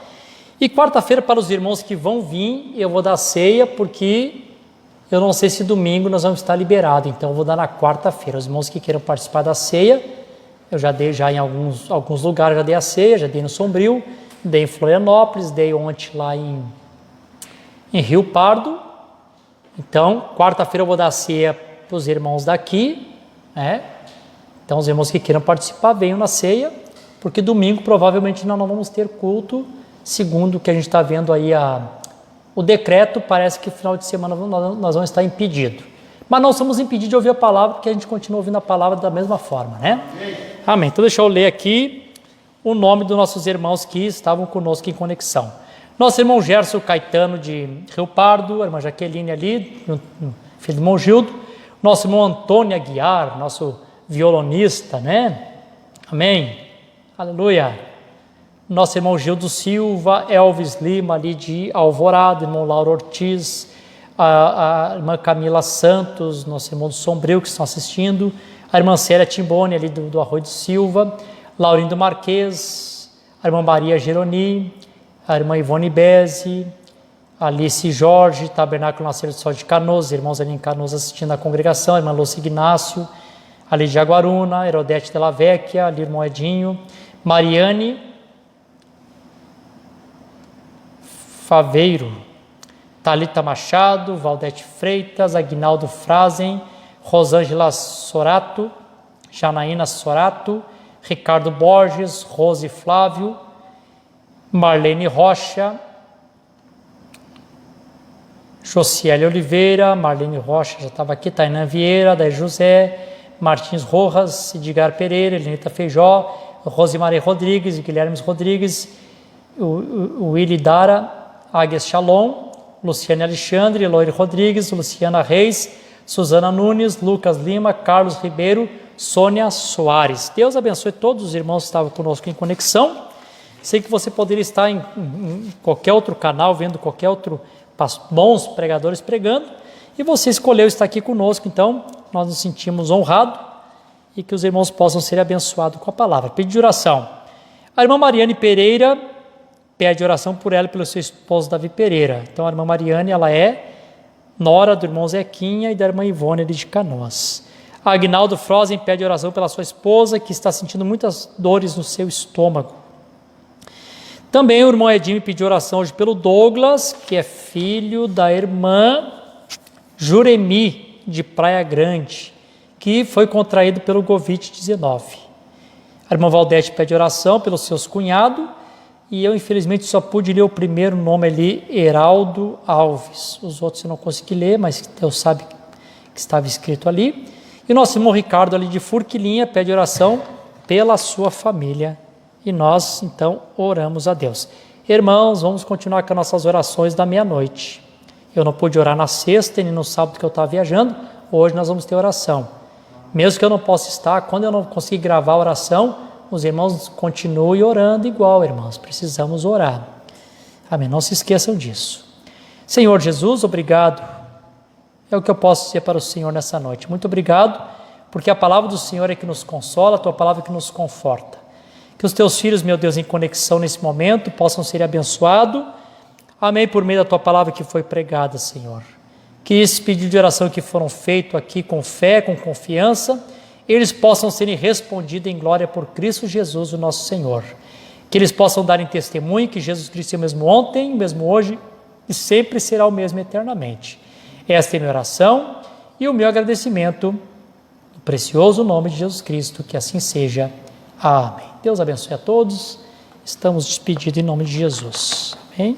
E quarta-feira, para os irmãos que vão vir, eu vou dar ceia, porque eu não sei se domingo nós vamos estar liberados, então eu vou dar na quarta-feira. Os irmãos que queiram participar da ceia, eu já dei em alguns lugares, já dei a ceia, já dei no Sombrio, dei em Florianópolis, dei ontem lá em Rio Pardo. Então, quarta-feira eu vou dar a ceia para os irmãos daqui, né? Então, os irmãos que queiram participar, venham na ceia, porque domingo provavelmente nós não vamos ter culto. Segundo o que a gente está vendo aí, o decreto, parece que no final de semana nós vamos estar impedidos. Mas não somos impedidos de ouvir a palavra, porque a gente continua ouvindo a palavra da mesma forma, né? Amém. Então deixa eu ler aqui o nome dos nossos irmãos que estavam conosco em conexão. Nosso irmão Gerson Caetano de Rio Pardo, a irmã Jaqueline ali, filho do irmão Gildo. Nosso irmão Antônio Aguiar, nosso violonista, né? Amém. Aleluia. Nosso irmão Gildo Silva, Elvis Lima ali de Alvorada, irmão Lauro Ortiz, a irmã Camila Santos, nosso irmão do Sombrio que estão assistindo, a irmã Célia Timboni ali do Arroio do Silva, Laurindo Marques, a irmã Maria Geroni, a irmã Ivone Beze, Alice Jorge, Tabernáculo Nascer do Sol de Canoas, irmãos ali em Canoas assistindo a congregação, a irmã Lúcia Ignácio, ali de Aguaruna, Herodete de la Vecchia, ali irmão Edinho, Mariane Faveiro, Thalita Machado, Valdete Freitas, Aguinaldo Frazen, Rosângela Sorato, Janaína Sorato, Ricardo Borges, Rose Flávio, Marlene Rocha, Josiele Oliveira, Marlene Rocha já estava aqui, Tainã Vieira, Daí José, Martins Rojas, Edgar Pereira, Elenita Feijó, Rosemary Rodrigues, Guilherme Rodrigues, o Willy Dara, Águias Shalom, Luciane Alexandre, Eloy Rodrigues, Luciana Reis, Suzana Nunes, Lucas Lima, Carlos Ribeiro, Sônia Soares. Deus abençoe todos os irmãos que estavam conosco em conexão. Sei que você poderia estar em qualquer outro canal, vendo qualquer outro bons pregadores pregando, e você escolheu estar aqui conosco, então nós nos sentimos honrados e que os irmãos possam ser abençoados com a palavra. Pedido de oração. A irmã Mariane Pereira pede oração por ela e pelo seu esposo Davi Pereira. Então a irmã Mariane, ela é nora do irmão Zequinha e da irmã Ivone de Canoas. A Agnaldo Frozen pede oração pela sua esposa, que está sentindo muitas dores no seu estômago. Também o irmão Edinho pediu oração hoje pelo Douglas, que é filho da irmã Juremi, de Praia Grande, que foi contraído pelo Covid-19. A irmã Valdete pede oração pelos seus cunhados, e eu infelizmente só pude ler o primeiro nome ali, Heraldo Alves. Os outros eu não consegui ler, mas Deus sabe que estava escrito ali. E o nosso irmão Ricardo ali de Furquilinha pede oração pela sua família. E nós, então, oramos a Deus. Irmãos, vamos continuar com as nossas orações da meia-noite. Eu não pude orar na sexta e nem no sábado que eu estava viajando. Hoje nós vamos ter oração. Mesmo que eu não possa estar, quando eu não conseguir gravar a oração, os irmãos continuem orando igual, irmãos. Precisamos orar. Amém. Não se esqueçam disso. Senhor Jesus, obrigado. É o que eu posso dizer para o Senhor nessa noite. Muito obrigado, porque a palavra do Senhor é que nos consola, a tua palavra é que nos conforta. Que os teus filhos, meu Deus, em conexão nesse momento, possam ser abençoados. Amém, por meio da tua palavra que foi pregada, Senhor. Que esses pedidos de oração que foram feitos aqui com fé, com confiança, eles possam serem respondidos em glória por Cristo Jesus, o nosso Senhor. Que eles possam dar em testemunho que Jesus Cristo é o mesmo ontem, o mesmo hoje e sempre será o mesmo eternamente. Esta é a minha oração e o meu agradecimento no precioso nome de Jesus Cristo, que assim seja. Amém. Deus abençoe a todos. Estamos despedidos em nome de Jesus. Amém.